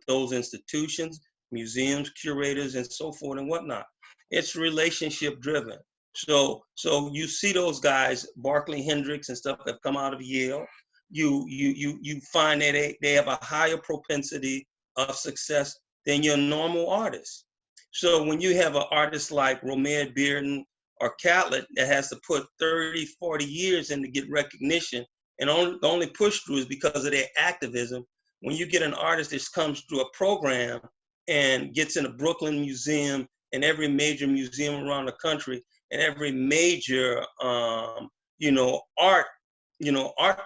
[SPEAKER 2] those institutions, museums, curators, and so forth and whatnot. It's relationship driven. So you see those guys, Barclay Hendricks and stuff, have come out of Yale. You find that they have a higher propensity of success than your normal artists. So when you have an artist like Romare Bearden or Catlett that has to put 30, 40 years in to get recognition, and the only push through is because of their activism. When you get an artist that comes through a program and gets in a Brooklyn museum and every major museum around the country and every major art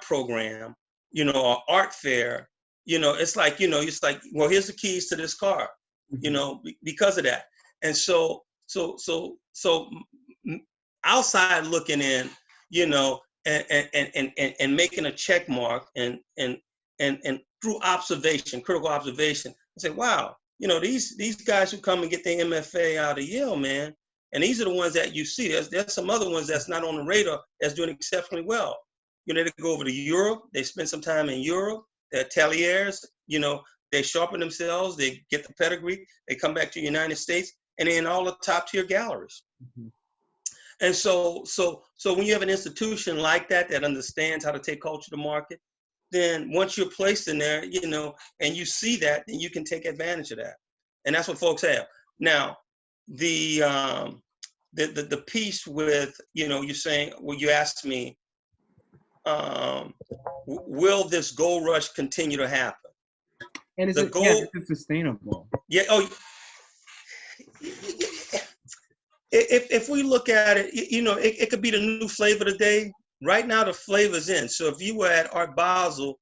[SPEAKER 2] program, or art fair, it's like, well, here's the keys to this car, because of that. And so outside looking in, and making a check mark and through observation, critical observation, and say, wow, these guys who come and get their MFA out of Yale, man, and these are the ones that you see. There's some other ones that's not on the radar that's doing exceptionally well. They go over to Europe, they spend some time in Europe, they're ateliers, they sharpen themselves, they get the pedigree, they come back to the United States, and they're in all the top tier galleries. Mm-hmm. And so when you have an institution like that understands how to take culture to market, then once you're placed in there, and you see that, then you can take advantage of that. And that's what folks have. Now, the piece with, you're saying, well, you asked me, will this gold rush continue to happen?
[SPEAKER 5] And is it sustainable?
[SPEAKER 2] Yeah. Oh, if we look at it, it could be the new flavor today. Right now, the flavor's in. So if you were at Art Basel,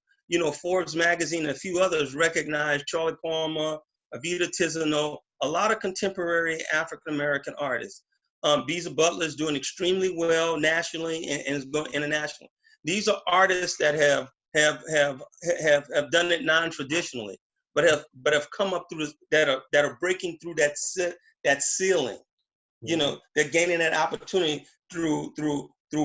[SPEAKER 2] Forbes magazine and a few others recognize Charlie Palmer, Avita Tiziano, a lot of contemporary African-American artists. Beezer Butler is doing extremely well nationally and is going internationally. These are artists that have done it non-traditionally, but have come up through that are breaking through that ceiling. They're gaining that opportunity through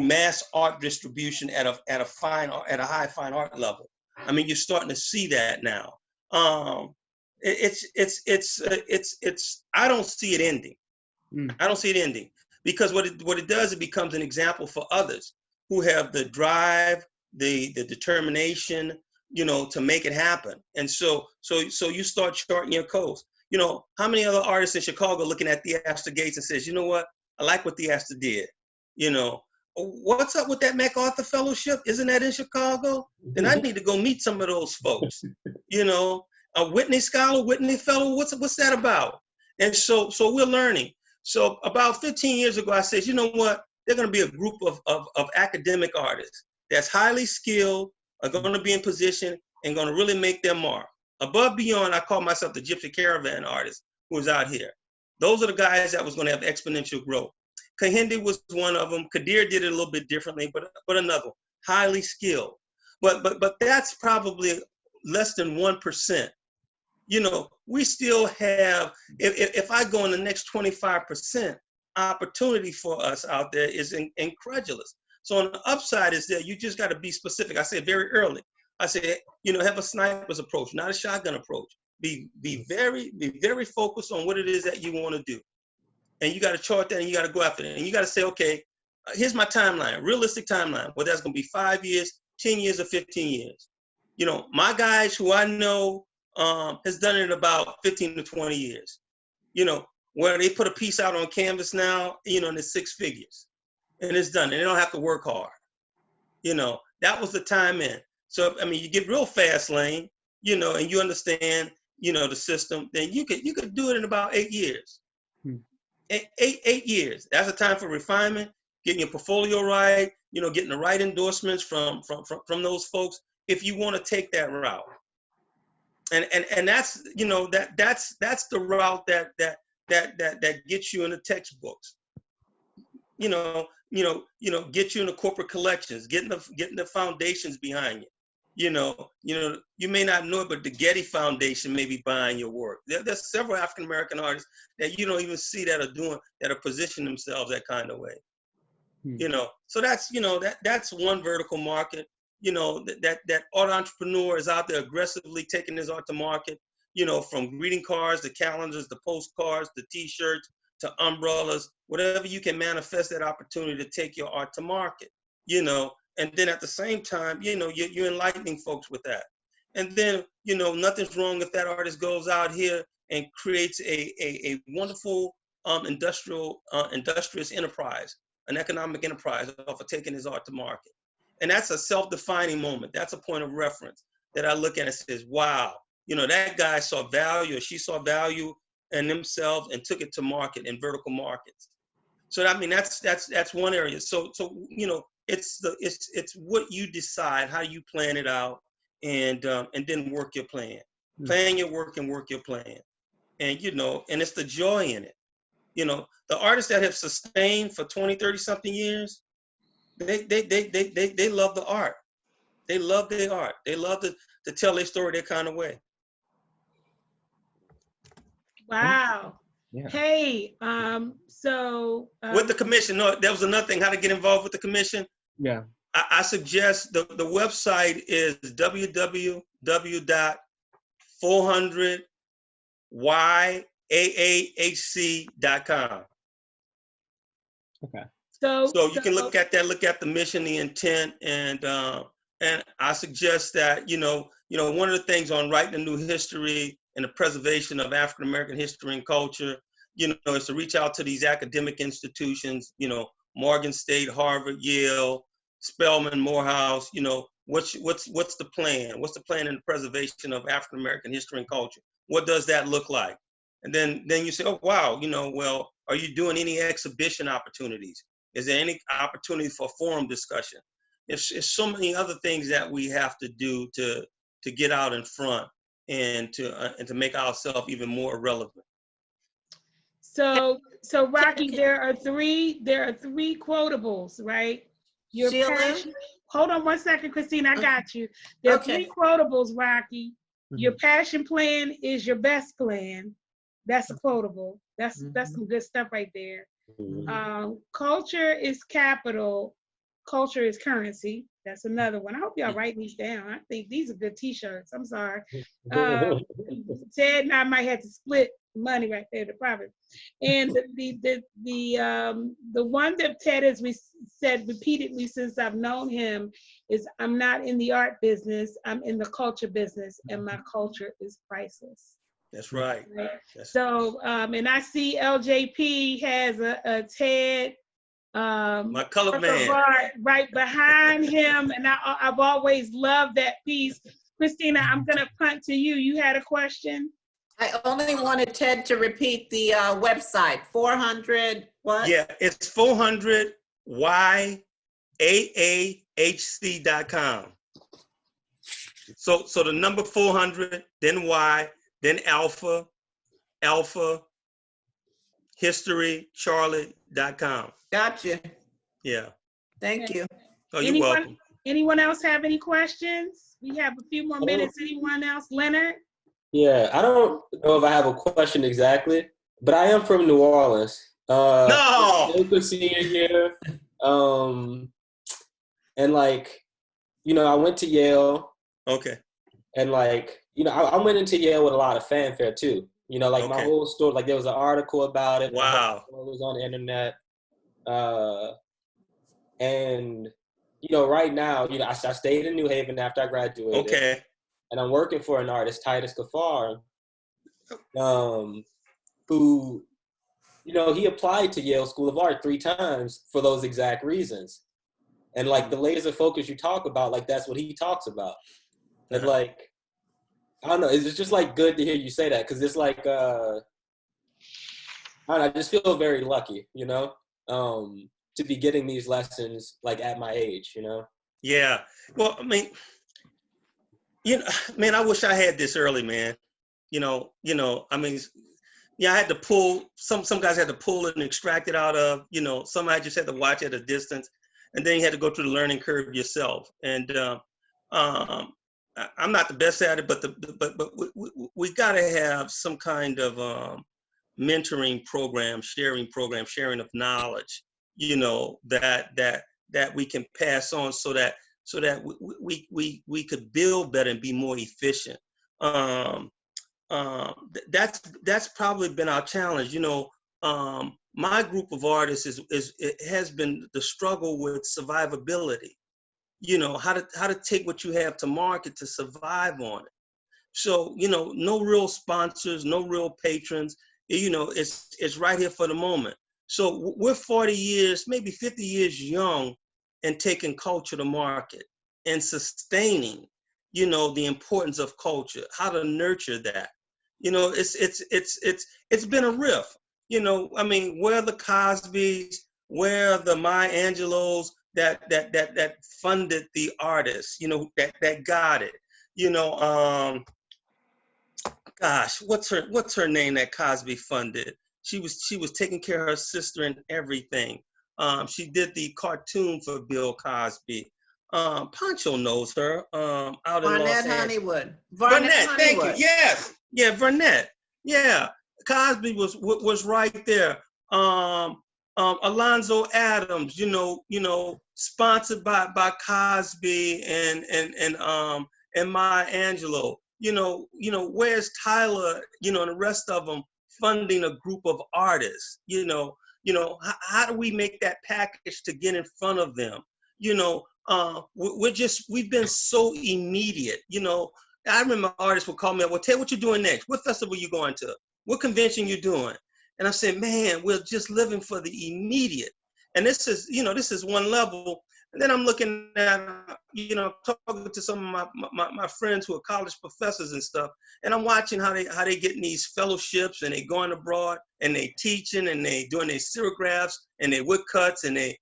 [SPEAKER 2] mass art distribution at a high fine art level. I mean, you're starting to see that now. I don't see it ending. I don't see it ending, because what it does, it becomes an example for others who have the drive, the determination, to make it happen. And so you start charting your course. How many other artists in Chicago looking at Theaster Gates and says, you know what, I like what Theaster did. What's up with that MacArthur Fellowship? Isn't that in Chicago? Then I need to go meet some of those folks. A Whitney Scholar, Whitney Fellow, what's that about? And so we're learning. So about 15 years ago, I said, you know what? They're going to be a group of academic artists that's highly skilled, are going to be in position, and going to really make their mark. Above beyond, I call myself the Gypsy Caravan artist who was out here. Those are the guys that was going to have exponential growth. Kahindi was one of them. Kadir did it a little bit differently, but another, highly skilled. But that's probably less than 1%. We still have, if I go in the next 25%, opportunity for us out there is incredulous. So on the upside is that you just got to be specific. I said very early, I said, have a sniper's approach, not a shotgun approach. Be very focused on what it is that you want to do. And you got to chart that, and you got to go after it. And you got to say, okay, here's my timeline, realistic timeline, whether that's going to be 5 years, 10 years, or 15 years. My guys who I know has done it in about 15 to 20 years. Where they put a piece out on canvas now, and it's 6 figures. And it's done, and they don't have to work hard. That was the time in. So, you get real fast lane, and you understand, the system, then you could do it in about 8 years. 8 years. That's a time for refinement, getting your portfolio right, getting the right endorsements from those folks if you want to take that route. And that's that's the route that gets you in the textbooks. Get you in the corporate collections, getting the foundations behind you. You may not know it, but the Getty Foundation may be buying your work. There's several African American artists that you don't even see that are positioning themselves that kind of way. So that's that's one vertical market. That art entrepreneur is out there aggressively taking his art to market. From greeting cards to calendars, to postcards, to T-shirts, to umbrellas, whatever you can manifest that opportunity to take your art to market. And then at the same time, you're enlightening folks with that. And then, nothing's wrong if that artist goes out here and creates a wonderful industrious enterprise, an economic enterprise of taking his art to market. And that's a self-defining moment. That's a point of reference that I look at and says, wow, that guy saw value, or she saw value in themselves and took it to market in vertical markets. So that's one area. So it's what you decide, how you plan it out, and then work your plan. Plan your work and work your plan. And and it's the joy in it. The artists that have sustained for 20, 30 something years, they love the art. They love their art. They love to tell their story their kind of way.
[SPEAKER 1] Wow.
[SPEAKER 5] Yeah.
[SPEAKER 1] Hey, so
[SPEAKER 2] with the commission, no, that was another thing, how to get involved with the commission.
[SPEAKER 5] Yeah.
[SPEAKER 2] I suggest the website is www.400yaahc.com.
[SPEAKER 5] Okay.
[SPEAKER 2] So you can look at that, look at the mission, the intent, and I suggest that one of the things on writing a new history and the preservation of African American history and culture, is to reach out to these academic institutions, Morgan State, Harvard, Yale, Spelman, Morehouse. What's the plan? What's the plan in the preservation of African American history and culture? What does that look like? And then you say, oh wow, well, are you doing any exhibition opportunities? Is there any opportunity for forum discussion? It's so many other things that we have to do to get out in front and to make ourselves even more relevant.
[SPEAKER 1] So Rocky, there are three quotables, right? Your passion. Hold on one second, Christine. I got you. There are 3 quotables, Rocky. Your passion plan is your best plan. That's a quotable. That's some good stuff right there. Culture is capital. Culture is currency. That's another one. I hope y'all write these down. I think these are good T-shirts. I'm sorry. Ted and I might have to split money right there, the profit. And the one that Ted has said repeatedly since I've known him is, I'm not in the art business, I'm in the culture business, and my culture is priceless.
[SPEAKER 2] That's right.
[SPEAKER 1] So, and I see LJP has a Ted
[SPEAKER 2] my colored man
[SPEAKER 1] right behind him, and I've always loved that piece. Christina, I'm gonna punt to you. You had a question?
[SPEAKER 4] I only wanted Ted to repeat the website, 400 what?
[SPEAKER 2] Yeah, it's 400YAAHC.com. So the number 400, then Y, then Alpha, History, Charlie.com.
[SPEAKER 4] Gotcha.
[SPEAKER 2] Yeah.
[SPEAKER 4] Thank you.
[SPEAKER 2] Oh, you're welcome.
[SPEAKER 1] Anyone else have any questions? We have a few more minutes. Anyone else? Leonard?
[SPEAKER 6] Yeah, I don't know if I have a question exactly, but I am from New Orleans.
[SPEAKER 2] No!
[SPEAKER 6] Local senior year. And like, you know, I went to Yale.
[SPEAKER 2] Okay.
[SPEAKER 6] And like, you know, I went into Yale with a lot of fanfare too. You know, like my whole story, like there was an article about it.
[SPEAKER 2] Wow.
[SPEAKER 6] It was on the internet. And, you know, right now, you know, I stayed in New Haven after I graduated.
[SPEAKER 2] Okay.
[SPEAKER 6] And I'm working for an artist, Titus Gafar, who, you know, he applied to Yale School of Art 3 times for those exact reasons. And like the laser focus you talk about, like that's what he talks about. And like, I don't know, it's just like good to hear you say that, because it's like, I don't know, I just feel very lucky, you know, to be getting these lessons like at my age, you know?
[SPEAKER 2] Yeah. Well, I mean, you know, man, I wish I had this early, man. You know, I mean, yeah, I had to pull, some guys had to pull it and extract it out of, you know, some I just had to watch at a distance, and then you had to go through the learning curve yourself. And I'm not the best at it, but we got to have some kind of mentoring program, sharing of knowledge, you know, that we can pass on so that we could build better and be more efficient. That's probably been our challenge. You know, my group of artists it has been the struggle with survivability. You know, how to take what you have to market to survive on it. So, you know, no real sponsors, no real patrons. You know, it's right here for the moment. So we're 40 years, maybe 50 years young, and taking culture to market and sustaining, you know, the importance of culture, how to nurture that. You know, it's been a riff. You know, I mean, where are the Cosbys, where are the Maya Angelos that funded the artists, you know, that got it. You know, gosh, what's her name that Cosby funded? She was taking care of her sister and everything. She did the cartoon for Bill Cosby. Pancho knows her. Out in Los Angeles.
[SPEAKER 4] Honeywood.
[SPEAKER 2] Vernette, thank you. Yes, yeah, Vernette. Yeah, Cosby was right there. Alonzo Adams, you know, sponsored by Cosby and Maya Angelou. You know, where's Tyler? You know, and the rest of them funding a group of artists. You know, how do we make that package to get in front of them? You know, we've been so immediate. You know, I remember artists would call me up, well, Ted, what you doing next? What festival you going to? What convention you doing? And I said, man, we're just living for the immediate. And this is one level. And then I'm looking at, you know, talking to some of my friends who are college professors and stuff, and I'm watching how they getting these fellowships, and they going abroad, and they teaching, and they doing their serigraphs, and they woodcuts, and they,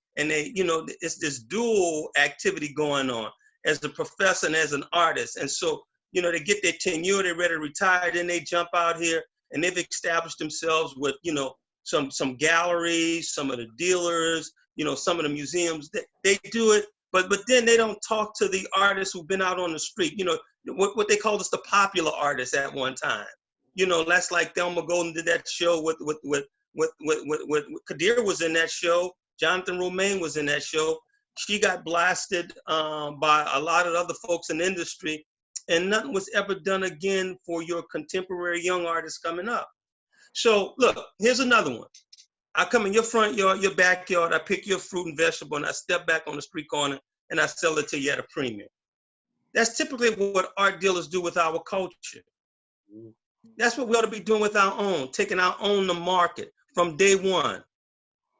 [SPEAKER 2] you know, it's this dual activity going on as a professor and as an artist. And so, you know, they get their tenure, they're ready to retire, then they jump out here, and they've established themselves with, you know, some galleries, some of the dealers, you know, some of the museums. They do it, but then they don't talk to the artists who've been out on the street. You know, what they called us the popular artists at one time. You know, that's like Thelma Golden did that show with Kadir was in that show. Jonathan Romaine was in that show. She got blasted by a lot of other folks in the industry, and nothing was ever done again for your contemporary young artists coming up. So look, here's another one. I come in your front yard, your backyard, I pick your fruit and vegetable, and I step back on the street corner and I sell it to you at a premium. That's typically what art dealers do with our culture. That's what we ought to be doing with our own, taking our own to market from day one.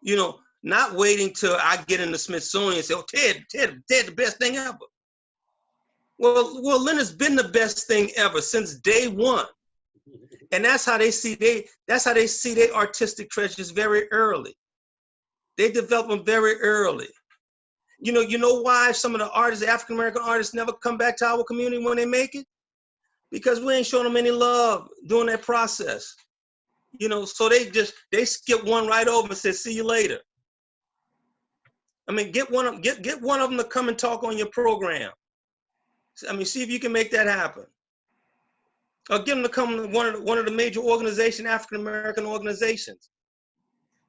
[SPEAKER 2] You know, not waiting till I get in the Smithsonian and say, oh, Ted, the best thing ever. Well, Leonard's been the best thing ever since day one. And that's how they see their artistic treasures very early. They develop them very early. You know why some of the artists, African-American artists, never come back to our community when they make it? Because we ain't showing them any love during that process. You know, so they skip one right over and say, see you later. I mean, get one of them to come and talk on your program. I mean, see if you can make that happen. Or get them to come to one of the major organizations, African-American organizations,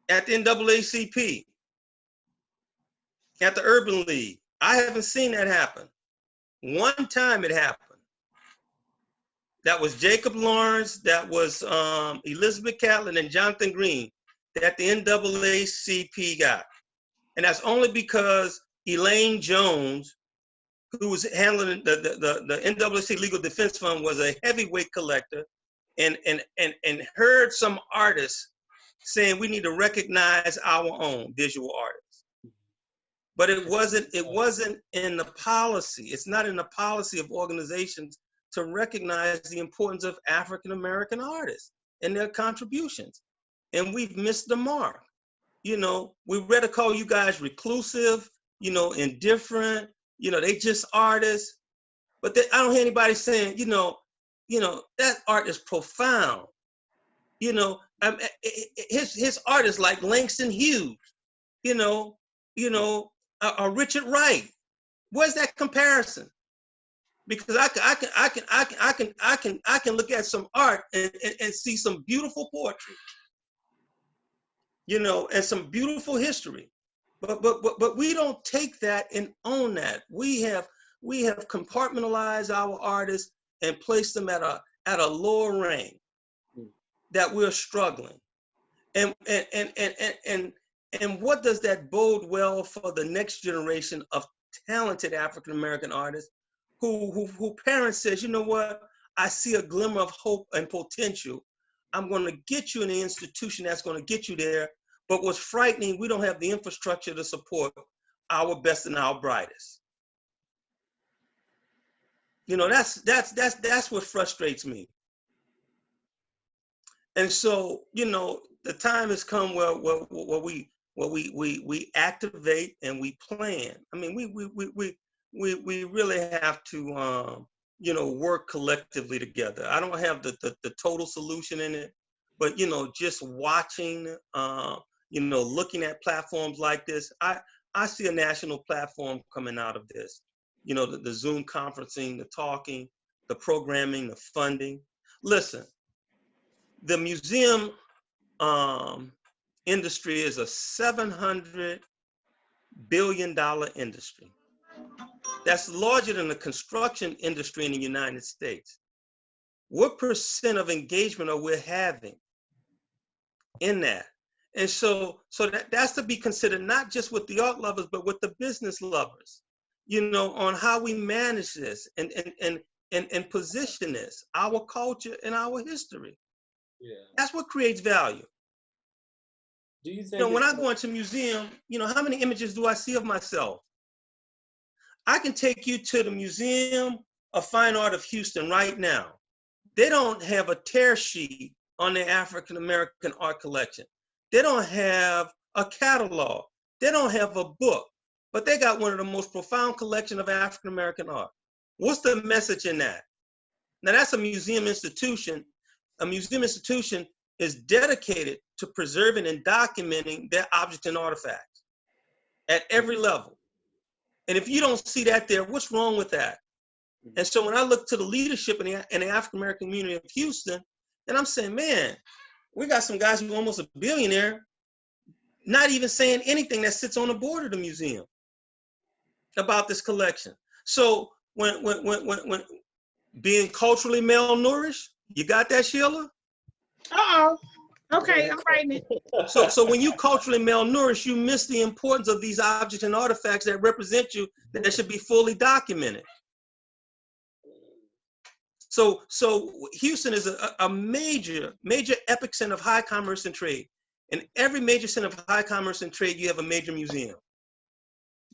[SPEAKER 2] at the NAACP, at the Urban League. I haven't seen that happen. One time it happened. That was Jacob Lawrence, that was Elizabeth Catlin and Jonathan Green that the NAACP got. And that's only because Elaine Jones, who was handling the NAACP Legal Defense Fund, was a heavyweight collector and heard some artists saying we need to recognize our own visual artists. But it wasn't in the policy. It's not in the policy of organizations to recognize the importance of African-American artists and their contributions. And we've missed the mark. You know, we rather call you guys reclusive, you know, indifferent, you know, they just artists. But I don't hear anybody saying, you know, that art is profound. You know, his artists like Langston Hughes, you know, Richard Wright. Where's that comparison? Because I can look at some art and see some beautiful poetry, you know, and some beautiful history, but we don't take that and own that. We have compartmentalized our artists and placed them at a lower rank, that we're struggling, and what does that bode well for the next generation of talented African American artists who parents says, you know what, I see a glimmer of hope and potential. I'm going to get you in the institution that's going to get you there. But what's frightening, we don't have the infrastructure to support our best and our brightest. You know, that's what frustrates me. And so, you know, the time has come where we activate and we plan. I mean, we really have to you know, work collectively together. I don't have the total solution in it, but you know, just watching, you know, looking at platforms like this, I see a national platform coming out of this. You know, the Zoom conferencing, the talking, the programming, the funding. Listen, the museum industry is a $700 billion industry. That's larger than the construction industry in the United States. What percent of engagement are we having in that? And so that's to be considered, not just with the art lovers, but with the business lovers, you know, on how we manage this and position this, our culture and our history.
[SPEAKER 6] Yeah.
[SPEAKER 2] That's what creates value.
[SPEAKER 6] Do you think,
[SPEAKER 2] you know, when I go into a museum, you know, how many images do I see of myself? I can take you to the Museum of Fine Art of Houston right now. They don't have a tear sheet on their African American art collection. They don't have a catalog. They don't have a book, but they got one of the most profound collection of African American art. What's the message in that? Now that's a museum institution. A museum institution is dedicated to preserving and documenting their objects and artifacts at every level. And if you don't see that there, what's wrong with that? And so when I look to the leadership in the African American community of Houston, and I'm saying, man, we got some guys who are almost a billionaire, not even saying anything that sits on the board of the museum about this collection. So when being culturally malnourished, you got that, Sheila?
[SPEAKER 1] Uh-oh. Okay, I'm writing it.
[SPEAKER 2] So when you culturally malnourished, you miss the importance of these objects and artifacts that represent you that should be fully documented. So Houston is a major epic center of high commerce and trade. In every major center of high commerce and trade, you have a major museum.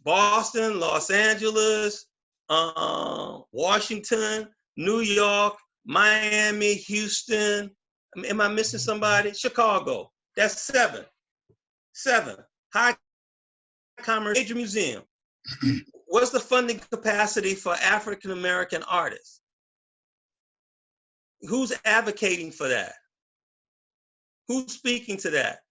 [SPEAKER 2] Boston, Los Angeles, Washington, New York, Miami, Houston. Am I missing somebody? Chicago. That's seven. High commerce major museum. What's the funding capacity for African American artists? Who's advocating for that? Who's speaking to that?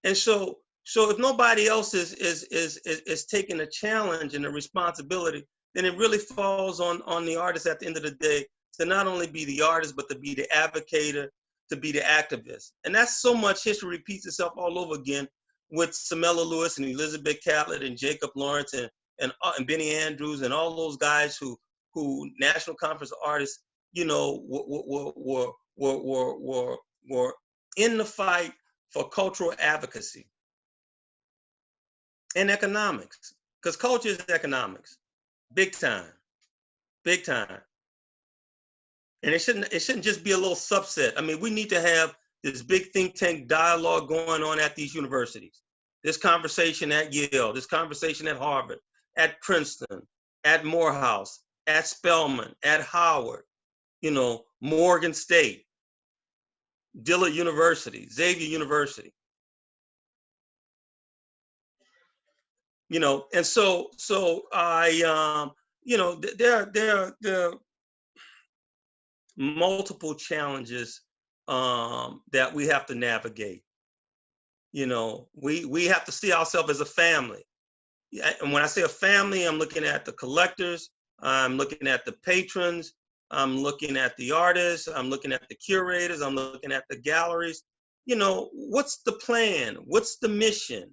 [SPEAKER 2] And so if nobody else is taking the challenge and the responsibility, then it really falls on the artist at the end of the day to not only be the artist, but to be the advocator, to be the activist. And that's so much history repeats itself all over again with Samela Lewis and Elizabeth Catlett and Jacob Lawrence and Benny Andrews and all those guys who National Conference artists, you know, were in the fight for cultural advocacy and economics, because culture is economics, big time. And it shouldn't just be a little subset. I mean, we need to have this big think tank dialogue going on at these universities. This conversation at Yale, this conversation at Harvard, at Princeton, at Morehouse, at Spelman, at Howard, you know, Morgan State, Dillard University, Xavier University. You know, and so I, you know, there are multiple challenges that we have to navigate. You know, we have to see ourselves as a family. And when I say a family, I'm looking at the collectors, I'm looking at the patrons, I'm looking at the artists, I'm looking at the curators, I'm looking at the galleries. You know, what's the plan? What's the mission?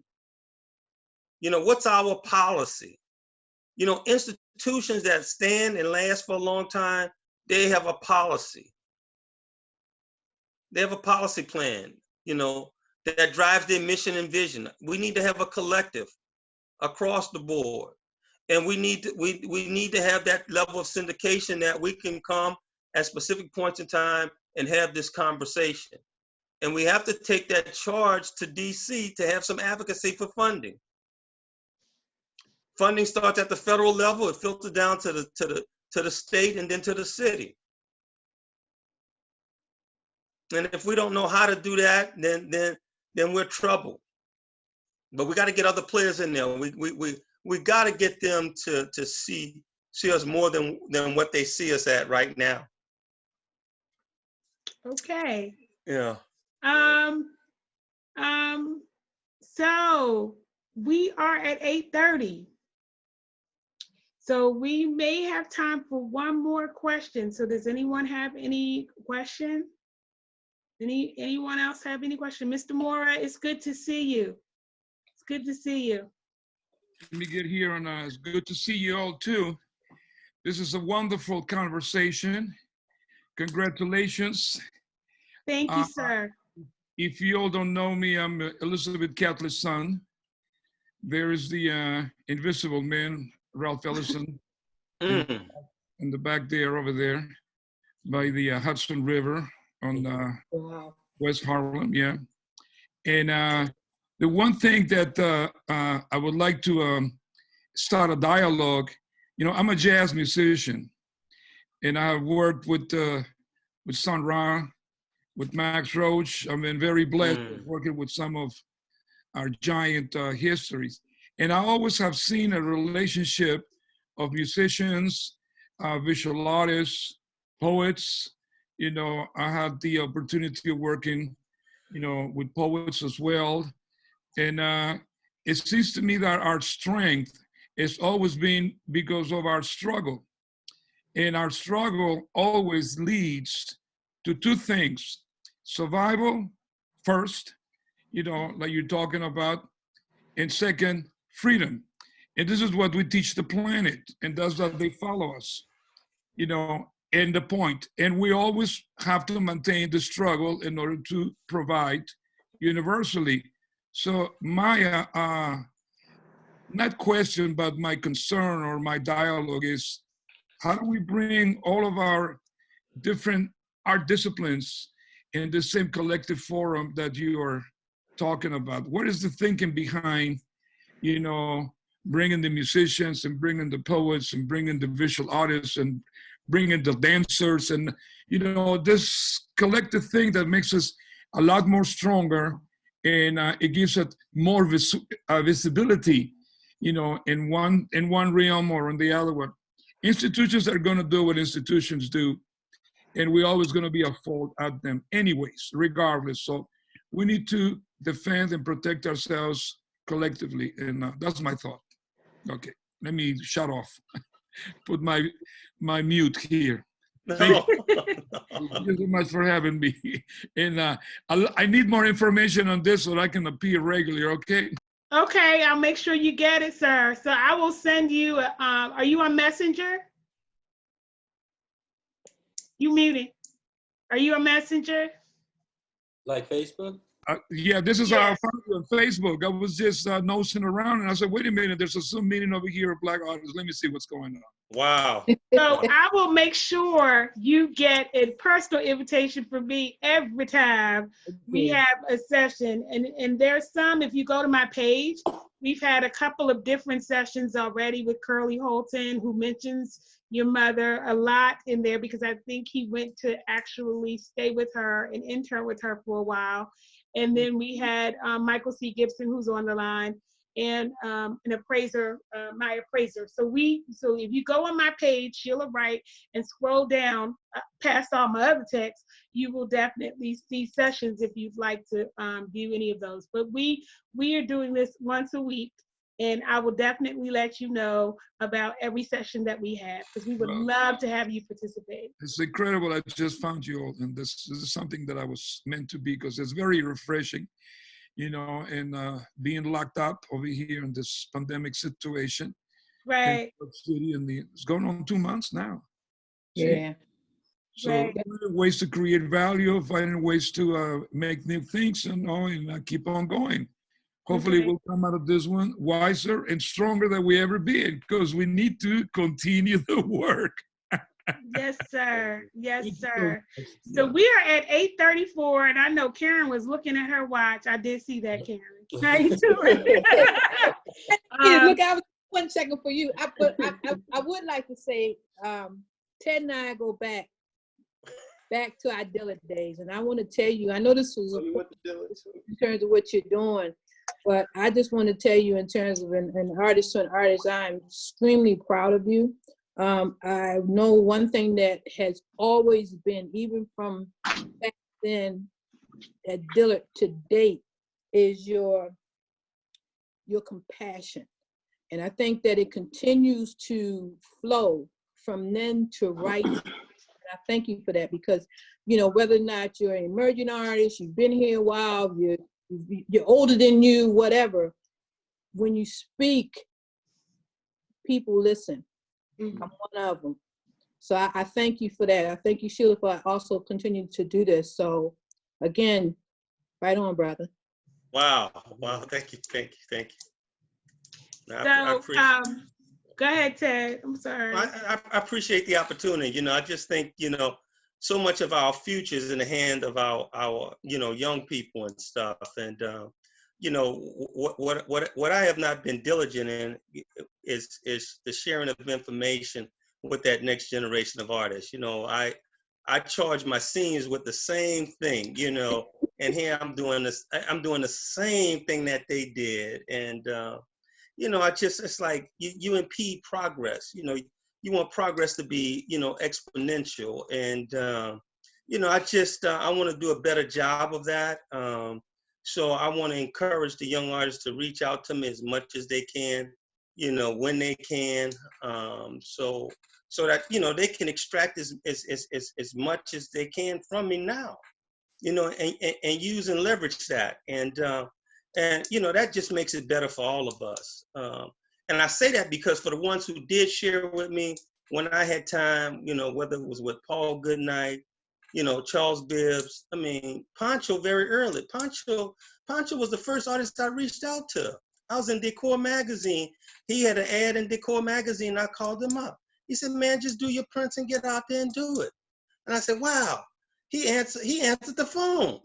[SPEAKER 2] You know, what's our policy? You know, institutions that stand and last for a long time, they have a policy. They have a policy plan, you know, that drives their mission and vision. We need to have a collective across the board. And we need to have that level of syndication that we can come at specific points in time and have this conversation. And we have to take that charge to DC to have some advocacy for funding. Funding starts at the federal level, it filters down to the state and then to the city. And if we don't know how to do that, then we're troubled. But we got to get other players in there. We got to get them to see us more than what they see us at right now.
[SPEAKER 1] Okay.
[SPEAKER 2] Yeah.
[SPEAKER 1] So we are at 8:30. So we may have time for one more question. So does anyone have any question? Anyone else have any question? Mr. Mora, it's good to see you. It's good to see you.
[SPEAKER 7] Let me get here, and it's good to see you all too. This is a wonderful conversation. Congratulations.
[SPEAKER 1] Thank you, sir.
[SPEAKER 7] If you all don't know me, I'm Elizabeth Catlett's son. There is the invisible man, Ralph Ellison, in the back there, over there, by the Hudson River on West Harlem, yeah. And the one thing that I would like to start a dialogue, you know, I'm a jazz musician, and I've worked with Sun Ra, with Max Roach. I've been very blessed working with some of our giant histories. And I always have seen a relationship of musicians, visual artists, poets. You know, I had the opportunity of working, you know, with poets as well. And it seems to me that our strength has always been because of our struggle. And our struggle always leads to two things: survival first, you know, like you're talking about, and second, freedom. And this is what we teach the planet, and that's that they follow us, you know, and the point. And we always have to maintain the struggle in order to provide universally. So my, not question, but my concern or my dialogue is, how do we bring all of our different art disciplines in the same collective forum that you are talking about? What is the thinking behind, you know, bringing the musicians and bringing the poets and bringing the visual artists and bringing the dancers and, you know, this collective thing that makes us a lot more stronger, and it gives it more visibility, you know, in one realm or in the other one. Institutions are going to do what institutions do, and we're always going to be a fault at them anyways, regardless. So we need to defend and protect ourselves collectively, and that's my thought. Okay, let me shut off. Put my mute here. Thank you so much for having me. And I need more information on this so that I can appear regularly, okay?
[SPEAKER 1] Okay, I'll make sure you get it, sir. So I will send you, are you on Messenger? You muted. Are you a Messenger?
[SPEAKER 6] Like Facebook?
[SPEAKER 7] Yeah, this is how I found you on Facebook. I was just nosing around and I said, wait a minute, there's a Zoom meeting over here of Black artists. Let me see what's going on.
[SPEAKER 2] Wow.
[SPEAKER 1] So I will make sure you get a personal invitation from me every time we have a session. And there's some, if you go to my page, we've had a couple of different sessions already with Curly Holton, who mentions your mother a lot in there, because I think he went to actually stay with her and intern with her for a while. And then we had Michael C. Gibson, who's on the line, and an appraiser, my appraiser. So if you go on my page, Sheila Wright, and scroll down past all my other texts, you will definitely see sessions if you'd like to view any of those. But we are doing this once a week, and I will definitely let you know about every session that we have, because we would love to have you participate.
[SPEAKER 7] It's incredible. I just found you all, and this is something that I was meant to be, because it's very refreshing, you know, and being locked up over here in this pandemic situation.
[SPEAKER 1] Right.
[SPEAKER 7] In City, and it's going on 2 months now.
[SPEAKER 8] Yeah.
[SPEAKER 7] So
[SPEAKER 1] Right.
[SPEAKER 7] finding ways to create value, finding ways to make new things, and keep on going. Hopefully we'll come out of this one wiser and stronger than we ever been, because we need to continue the work.
[SPEAKER 1] Yes, sir. Yes, sir. So we are at 8:34, and I know Karen was looking at her watch. I did see that, Karen. How you doing?
[SPEAKER 8] Look, I was 1 second for you. I would like to say, Ted and I go back to our Dillard days, and I want to tell you, I know this was in terms of what you're doing, but I just want to tell you, in terms of an artist to an artist, I'm extremely proud of you. I know one thing that has always been, even from back then at Dillard to date, is your compassion. And I think that it continues to flow from then to right now. And I thank you for that, because, you know, whether or not you're an emerging artist, you've been here a while, you're older than you, whatever, when you speak, people listen. I'm one of them. So I thank you for that. I thank you, Sheila, for also continuing to do this. So again, right on, brother.
[SPEAKER 2] Wow. Thank you.
[SPEAKER 1] Go ahead, Ted. I'm sorry.
[SPEAKER 2] I appreciate the opportunity. You know, I just think, you know, so much of our future is in the hand of our you know, young people and stuff. And you know, what I have not been diligent in is the sharing of information with that next generation of artists. You know, I charge my seniors with the same thing, you know, and here I'm doing the same thing that they did. And you know, it's like you impede progress. You know, you want progress to be, you know, exponential. And you know, I want to do a better job of that. So I want to encourage the young artists to reach out to me as much as they can, you know, when they can, so that, you know, they can extract as much as they can from me now, you know, and use and leverage that. And you know, that just makes it better for all of us. And I say that because for the ones who did share with me when I had time, you know, whether it was with Paul Goodnight, Charles Bibbs. I mean, Pancho very early. Pancho was the first artist I reached out to. I was in Decor magazine. He had an ad in Decor magazine. I called him up. He said, "Man, just do your prints and get out there and do it." And I said, "Wow." He answered the phone.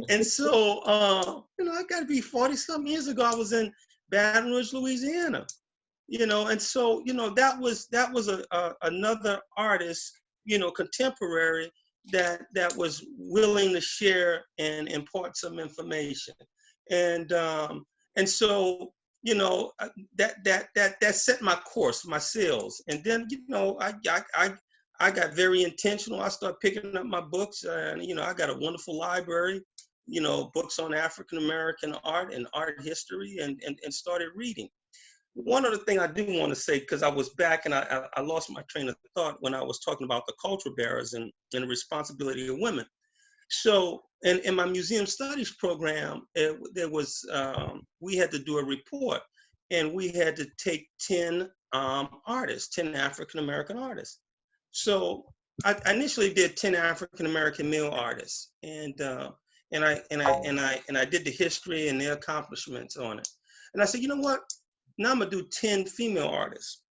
[SPEAKER 2] And so, I got to be 40-something years ago. I was in Baton Rouge, Louisiana. And so, that was another artist, contemporary that was willing to share and impart some information. And so, that set my course, my sails. And then, I got very intentional. I started picking up my books, and I got a wonderful library, books on African American art and art history, and started reading. One other thing I do want to say, because I was back and I lost my train of thought when I was talking about the culture bearers and the responsibility of women. So in my museum studies program, there was we had to do a report, and we had to take 10 artists, 10 African American artists. So I initially did 10 African American male artists, and I did the history and their accomplishments on it. And I said, you know what? Now I'm gonna do 10 female artists.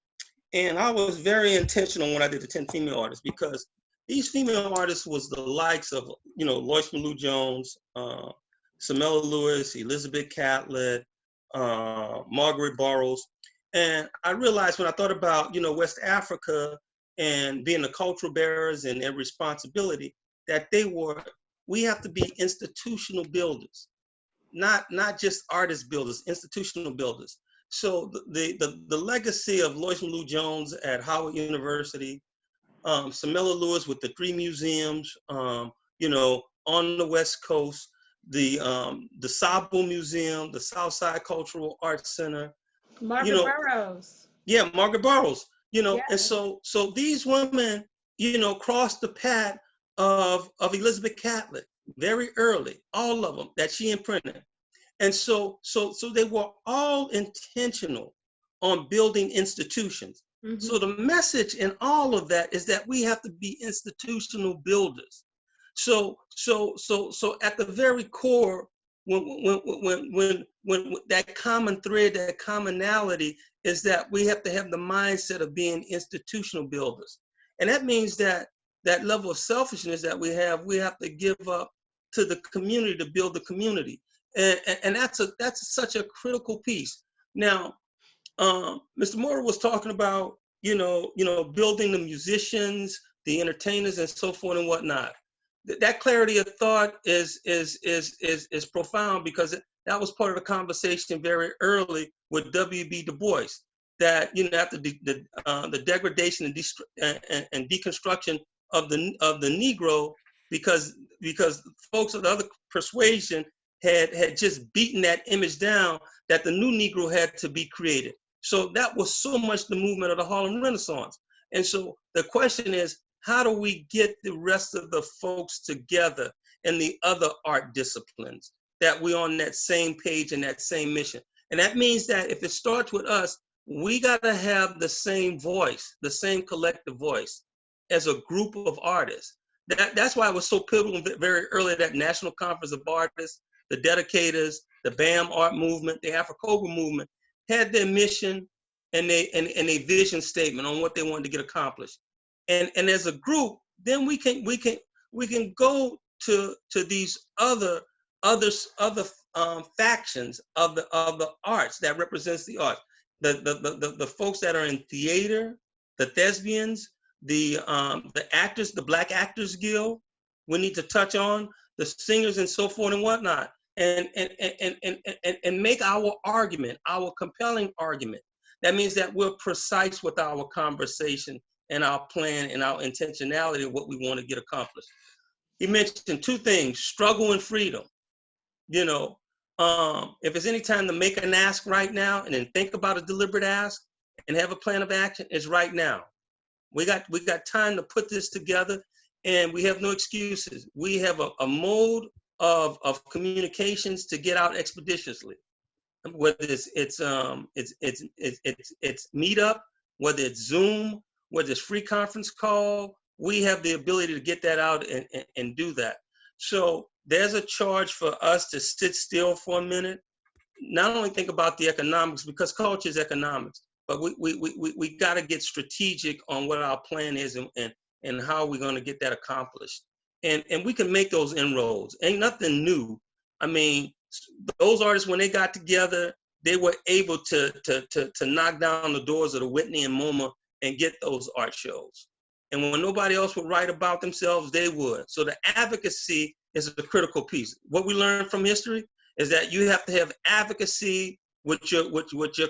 [SPEAKER 2] And I was very intentional when I did the 10 female artists, because these female artists was the likes of, Lois Malou Jones, Samela Lewis, Elizabeth Catlett, Margaret Burroughs. And I realized when I thought about, West Africa and being the cultural bearers and their responsibility, that we have to be institutional builders, not just artist builders, institutional builders. So the legacy of Lois Malou Jones at Howard University, Samela Lewis with the 3 museums, on the West Coast, the Sabo Museum, the Southside Cultural Arts Center.
[SPEAKER 1] Margaret Burroughs.
[SPEAKER 2] Yeah, Margaret Burroughs.
[SPEAKER 1] Yes.
[SPEAKER 2] And so these women, crossed the path of Elizabeth Catlett very early, all of them that she imprinted. And so they were all intentional on building institutions. Mm-hmm. So the message in all of that is that we have to be institutional builders. So at the very core, when that common thread, that commonality is that we have to have the mindset of being institutional builders. And that means that level of selfishness that we have to give up to the community to build the community. And that's such a critical piece. Now, Mr. Moore was talking about, building the musicians, the entertainers, and so forth and whatnot. That clarity of thought is profound, because that was part of the conversation very early with W.B. Du Bois. That after the degradation and deconstruction of the Negro, because folks of the other persuasion had just beaten that image down, that the new Negro had to be created. So that was so much the movement of the Harlem Renaissance. And so the question is, how do we get the rest of the folks together in the other art disciplines, that we're on that same page and that same mission? And that means that if it starts with us, we got to have the same voice, the same collective voice as a group of artists. That's why it was so pivotal very early, that National Conference of Artists, the Dedicators, the BAM art movement, the Afro-Cobra movement had their mission and a vision statement on what they wanted to get accomplished. And as a group, then we can go to these other factions of the arts that represents the art. The folks that are in theater, the thespians, the actors, the Black Actors Guild, we need to touch on the singers and so forth and whatnot, and make our argument, our compelling argument. That means that we're precise with our conversation and our plan and our intentionality of what we want to get accomplished. He mentioned 2 things: struggle and freedom. If it's any time to make an ask right now and then think about a deliberate ask and have a plan of action, it's right now. We got time to put this together, and we have no excuses. We have a mode of communications to get out expeditiously, whether it's Meetup, whether it's Zoom, whether it's free conference call, we have the ability to get that out and do that. So there's a charge for us to sit still for a minute, not only think about the economics, because culture is economics, but we got to get strategic on what our plan is and how we're going to get that accomplished. And we can make those inroads. Ain't nothing new. I mean, those artists, when they got together, they were able to knock down the doors of the Whitney and MoMA and get those art shows. And when nobody else would write about themselves, they would. So the advocacy is a critical piece. What we learned from history is that you have to have advocacy with your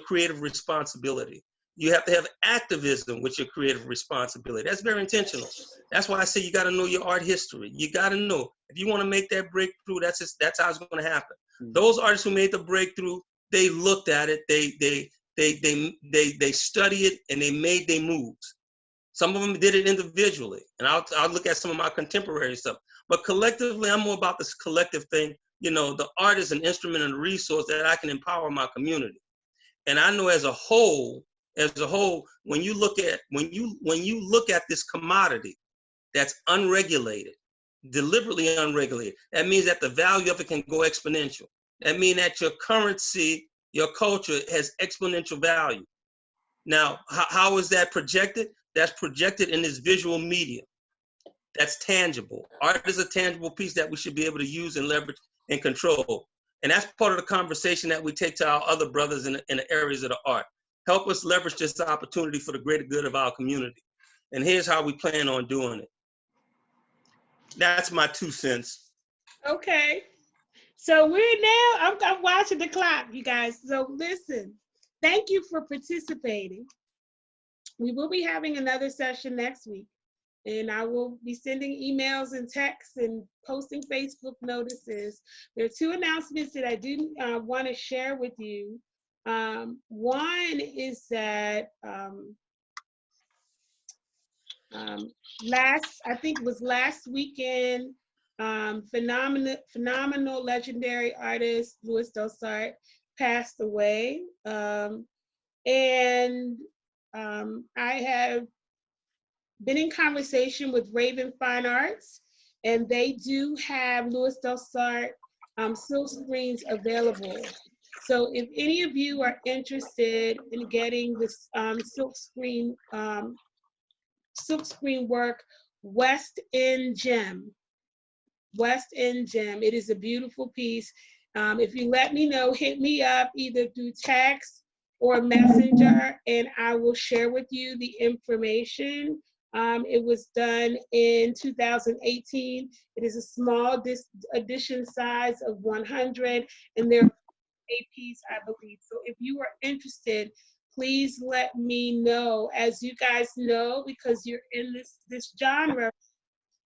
[SPEAKER 2] creative responsibility. You have to have activism with your creative responsibility. That's very intentional. That's why I say you got to know your art history. You got to know if you want to make that breakthrough. That's how it's going to happen. Those artists who made the breakthrough, they looked at it, they studied it, and they made their moves. Some of them did it individually, and I'll look at some of my contemporary stuff. But collectively, I'm more about this collective thing. You know, the art is an instrument and a resource that I can empower my community. And I know as a whole, when you look at this commodity that's unregulated, deliberately unregulated, that means that the value of it can go exponential. That means that your currency, your culture has exponential value. Now, how is that projected? That's projected in this visual medium. That's tangible. Art is a tangible piece that we should be able to use and leverage and control. And that's part of the conversation that we take to our other brothers in the areas of the art. Help us leverage this opportunity for the greater good of our community. And here's how we plan on doing it. That's my 2 cents.
[SPEAKER 1] Okay. So we're now, I'm watching the clock, you guys. So listen, thank you for participating. We will be having another session next week, and I will be sending emails and texts and posting Facebook notices. There are 2 announcements that I do want to share with you. One is that I think it was last weekend, phenomenal legendary artist Louis Dosart passed away. I have been in conversation with Raven Fine Arts, and they do have Louis Dosart silk screens available. So if any of you are interested in getting this silk screen work, West End Gem. It is a beautiful piece. If you let me know, hit me up either through text or messenger, and I will share with you the information. It was done in 2018. It is a small edition size of 100, and they're a piece, I believe. So if you are interested, please let me know. As you guys know, because you're in this genre,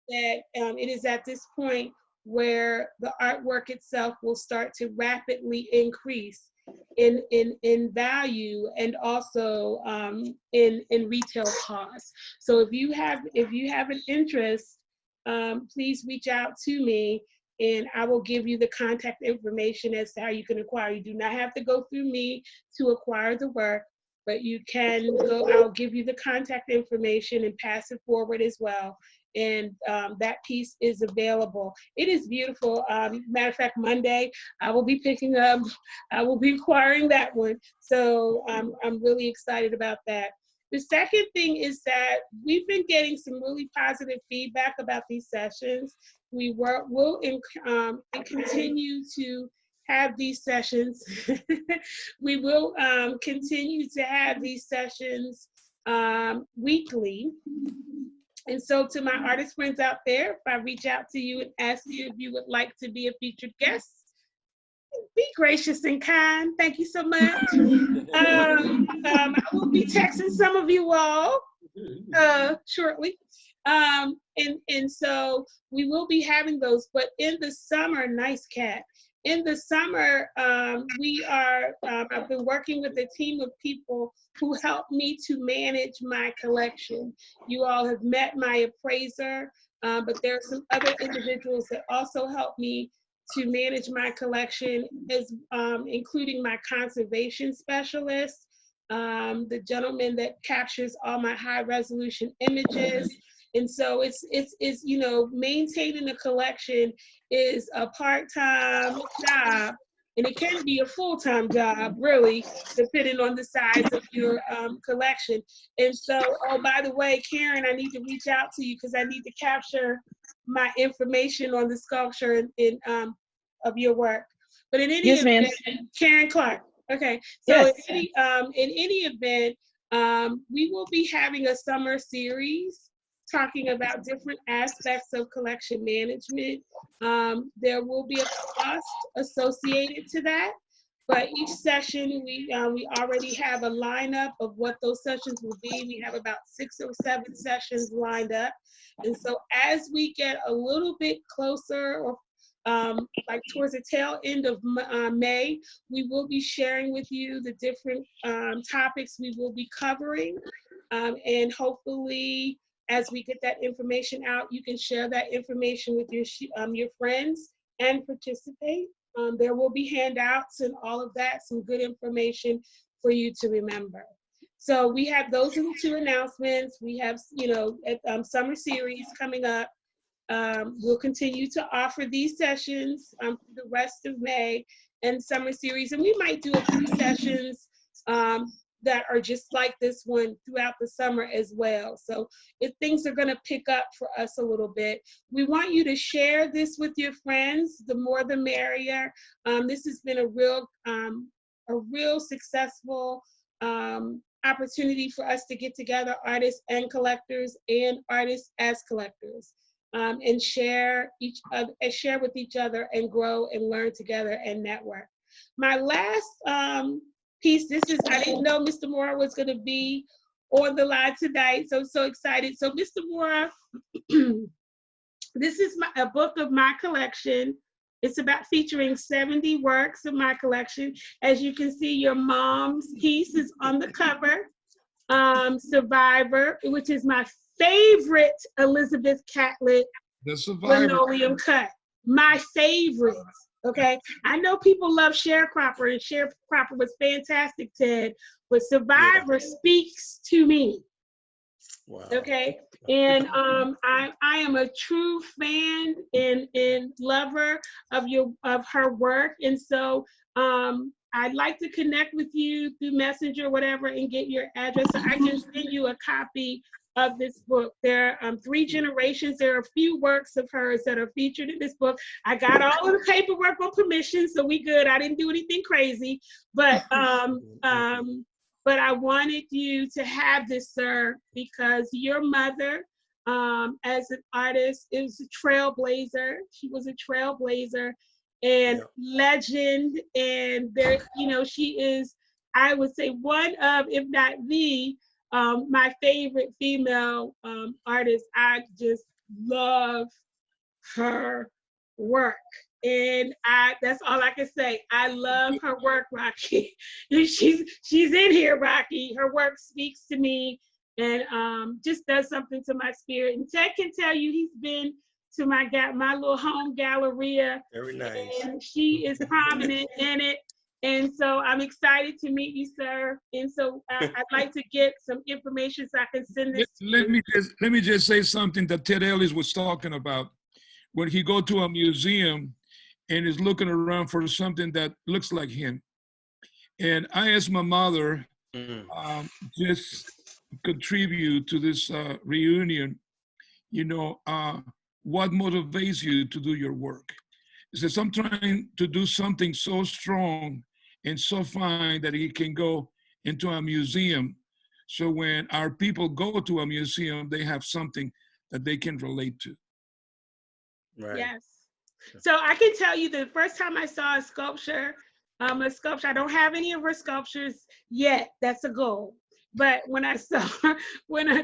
[SPEAKER 1] that it is at this point where the artwork itself will start to rapidly increase in value and also in retail costs. So if you have an interest, please reach out to me, and I will give you the contact information as to how you can acquire. You do not have to go through me to acquire the work, but you can go. I'll give you the contact information and pass it forward as well. And that piece is available. It is beautiful. Matter of fact, Monday, I will be acquiring that one. So I'm really excited about that. The second thing is that we've been getting some really positive feedback about these sessions. We will continue to have these sessions. We will continue to have these sessions weekly. And so to my artist friends out there, if I reach out to you and ask you if you would like to be a featured guest, be gracious and kind. Thank you so much. I will be texting some of you all shortly. And so we will be having those, but in the summer, nice cat. In the summer, I've been working with a team of people who help me to manage my collection. You all have met my appraiser, but there are some other individuals that also help me to manage my collection, including my conservation specialist, the gentleman that captures all my high resolution images, And so it's you know, maintaining a collection is a part-time job, and it can be a full-time job, really, depending on the size of your collection. And so, oh, by the way, Karen, I need to reach out to you because I need to capture my information on the sculpture of your work. But in any event, Karen Clark. Okay, so in any event, we will be having a summer series talking about different aspects of collection management. There will be a cost associated to that, but each session we already have a lineup of what those sessions will be. We have about 6 or 7 sessions lined up, and so as we get a little bit closer, or like towards the tail end of May, we will be sharing with you the different topics we will be covering, and hopefully, as we get that information out, you can share that information with your friends and participate. There will be handouts and all of that, some good information for you to remember. So we have those are the 2 announcements. We have, you know, summer series coming up. We'll continue to offer these sessions for the rest of May and summer series, and we might do a few sessions that are just like this one throughout the summer as well. So if things are gonna pick up for us a little bit, we want you to share this with your friends. The more the merrier. This has been a real successful opportunity for us to get together, artists and collectors and artists as collectors, and share with each other and grow and learn together and network. My last piece, I didn't know Mr. Mora was going to be on the line tonight, so excited. So Mr. Mora, this is a book of my collection. It's about featuring 70 works of my collection. As you can see, your mom's piece is on the cover. Survivor, which is my favorite Elizabeth Catlett linoleum cut. My favorite. Okay, I know people love Sharecropper, and Sharecropper was fantastic, Ted, but Survivor speaks to me. Wow. Okay, and I am a true fan and lover of her work, and so I'd like to connect with you through Messenger or whatever and get your address so I can send you a copy of this book. There are 3 generations. There are a few works of hers that are featured in this book. I got all of the paperwork on permission, so we good. I didn't do anything crazy, but I wanted you to have this, sir, because your mother, as an artist, is a trailblazer. She was a trailblazer and legend, and there, you know, she is, I would say, one of, if not the, my favorite female artist. I just love her work, and that's all I can say. I love her work, Rocky. She's in here, Rocky. Her work speaks to me and just does something to my spirit. And Ted can tell you he's been to my little home galleria. Very nice. And she is prominent in it. And so I'm excited to meet you, sir. And so I'd like to get some information so I can send this.
[SPEAKER 7] Let me just say something that Ted Ellis was talking about. When he go to a museum and is looking around for something that looks like him. And I asked my mother, just contribute to this reunion, you know, what motivates you to do your work? He says, I'm trying to do something so strong and so fine that it can go into a museum. So when our people go to a museum, they have something that they can relate to.
[SPEAKER 1] Right. Yes. So I can tell you the first time I saw a sculpture, I don't have any of her sculptures yet. That's a goal. But when I saw,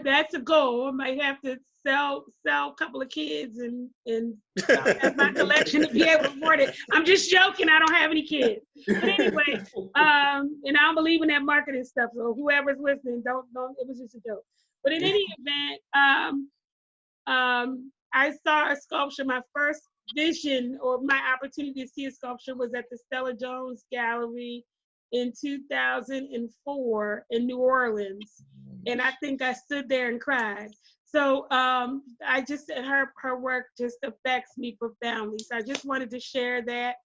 [SPEAKER 1] that's a goal, I might have to sell a couple of kids and have my collection to be able to afford it. I'm just joking. I don't have any kids. But anyway, and I don't believe in that marketing stuff. So whoever's listening, don't. It was just a joke. But in any event, I saw a sculpture. My first vision or my opportunity to see a sculpture was at the Stella Jones Gallery in 2004 in New Orleans. And I think I stood there and cried. So I just, her work just affects me profoundly. So I just wanted to share that.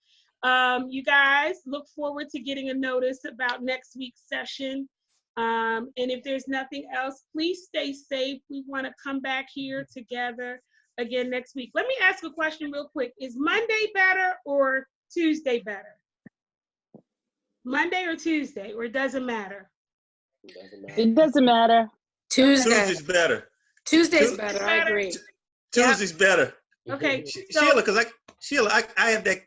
[SPEAKER 1] You guys look forward to getting a notice about next week's session. And if there's nothing else, please stay safe. We want to come back here together again next week. Let me ask a question real quick. Is Monday better or Tuesday better? Monday or Tuesday, or it doesn't matter?
[SPEAKER 9] It doesn't matter.
[SPEAKER 2] Tuesday's better.
[SPEAKER 10] Tuesday's better, I agree.
[SPEAKER 2] Tuesday's better.
[SPEAKER 1] Okay.
[SPEAKER 2] Sheila, I have that,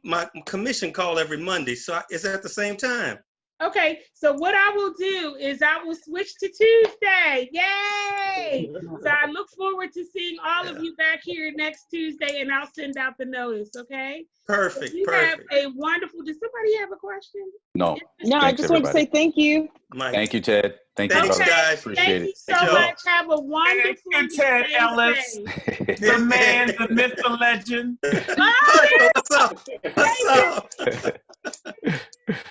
[SPEAKER 2] my commission call every Monday, so it's at the same time.
[SPEAKER 1] Okay, so what I will do is I will switch to Tuesday. Yay! So I look forward to seeing all of you back here next Tuesday, and I'll send out the notice, okay?
[SPEAKER 2] Perfect,
[SPEAKER 1] so you
[SPEAKER 2] perfect.
[SPEAKER 1] have a wonderful, does somebody have a question?
[SPEAKER 3] No.
[SPEAKER 9] No, I just want to say thank you.
[SPEAKER 3] Thank you, Ted. Thank you,
[SPEAKER 2] Thanks,
[SPEAKER 3] brother.
[SPEAKER 2] guys.
[SPEAKER 3] Appreciate
[SPEAKER 1] Thank
[SPEAKER 3] it.
[SPEAKER 1] you so much. Have a wonderful
[SPEAKER 5] Thank you, Ted Ellis.
[SPEAKER 1] day.
[SPEAKER 5] The man, the myth, the legend.
[SPEAKER 2] What's up? What's up?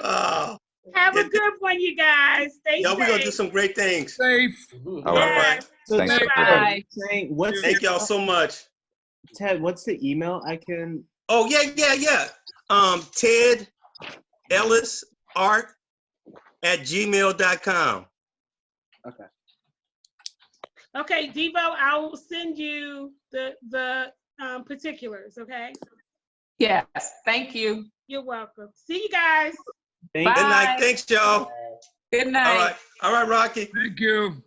[SPEAKER 2] Oh.
[SPEAKER 1] Have a good one, you guys. Stay safe.
[SPEAKER 2] We're going to do some great things.
[SPEAKER 7] Safe.
[SPEAKER 3] All right.
[SPEAKER 5] So
[SPEAKER 3] Thanks.
[SPEAKER 1] Bye.
[SPEAKER 2] Thank y'all so much.
[SPEAKER 5] Ted, what's the email I can?
[SPEAKER 2] Oh, yeah. Ted Ellis Art @gmail.com.
[SPEAKER 5] Okay.
[SPEAKER 1] Okay, Devo, I will send you the particulars, okay?
[SPEAKER 10] Yes, thank you.
[SPEAKER 1] You're welcome. See you guys.
[SPEAKER 5] Thank
[SPEAKER 2] Good night.
[SPEAKER 10] Bye.
[SPEAKER 2] Thanks, y'all.
[SPEAKER 10] Good night.
[SPEAKER 2] All right, Rocky.
[SPEAKER 7] Thank you.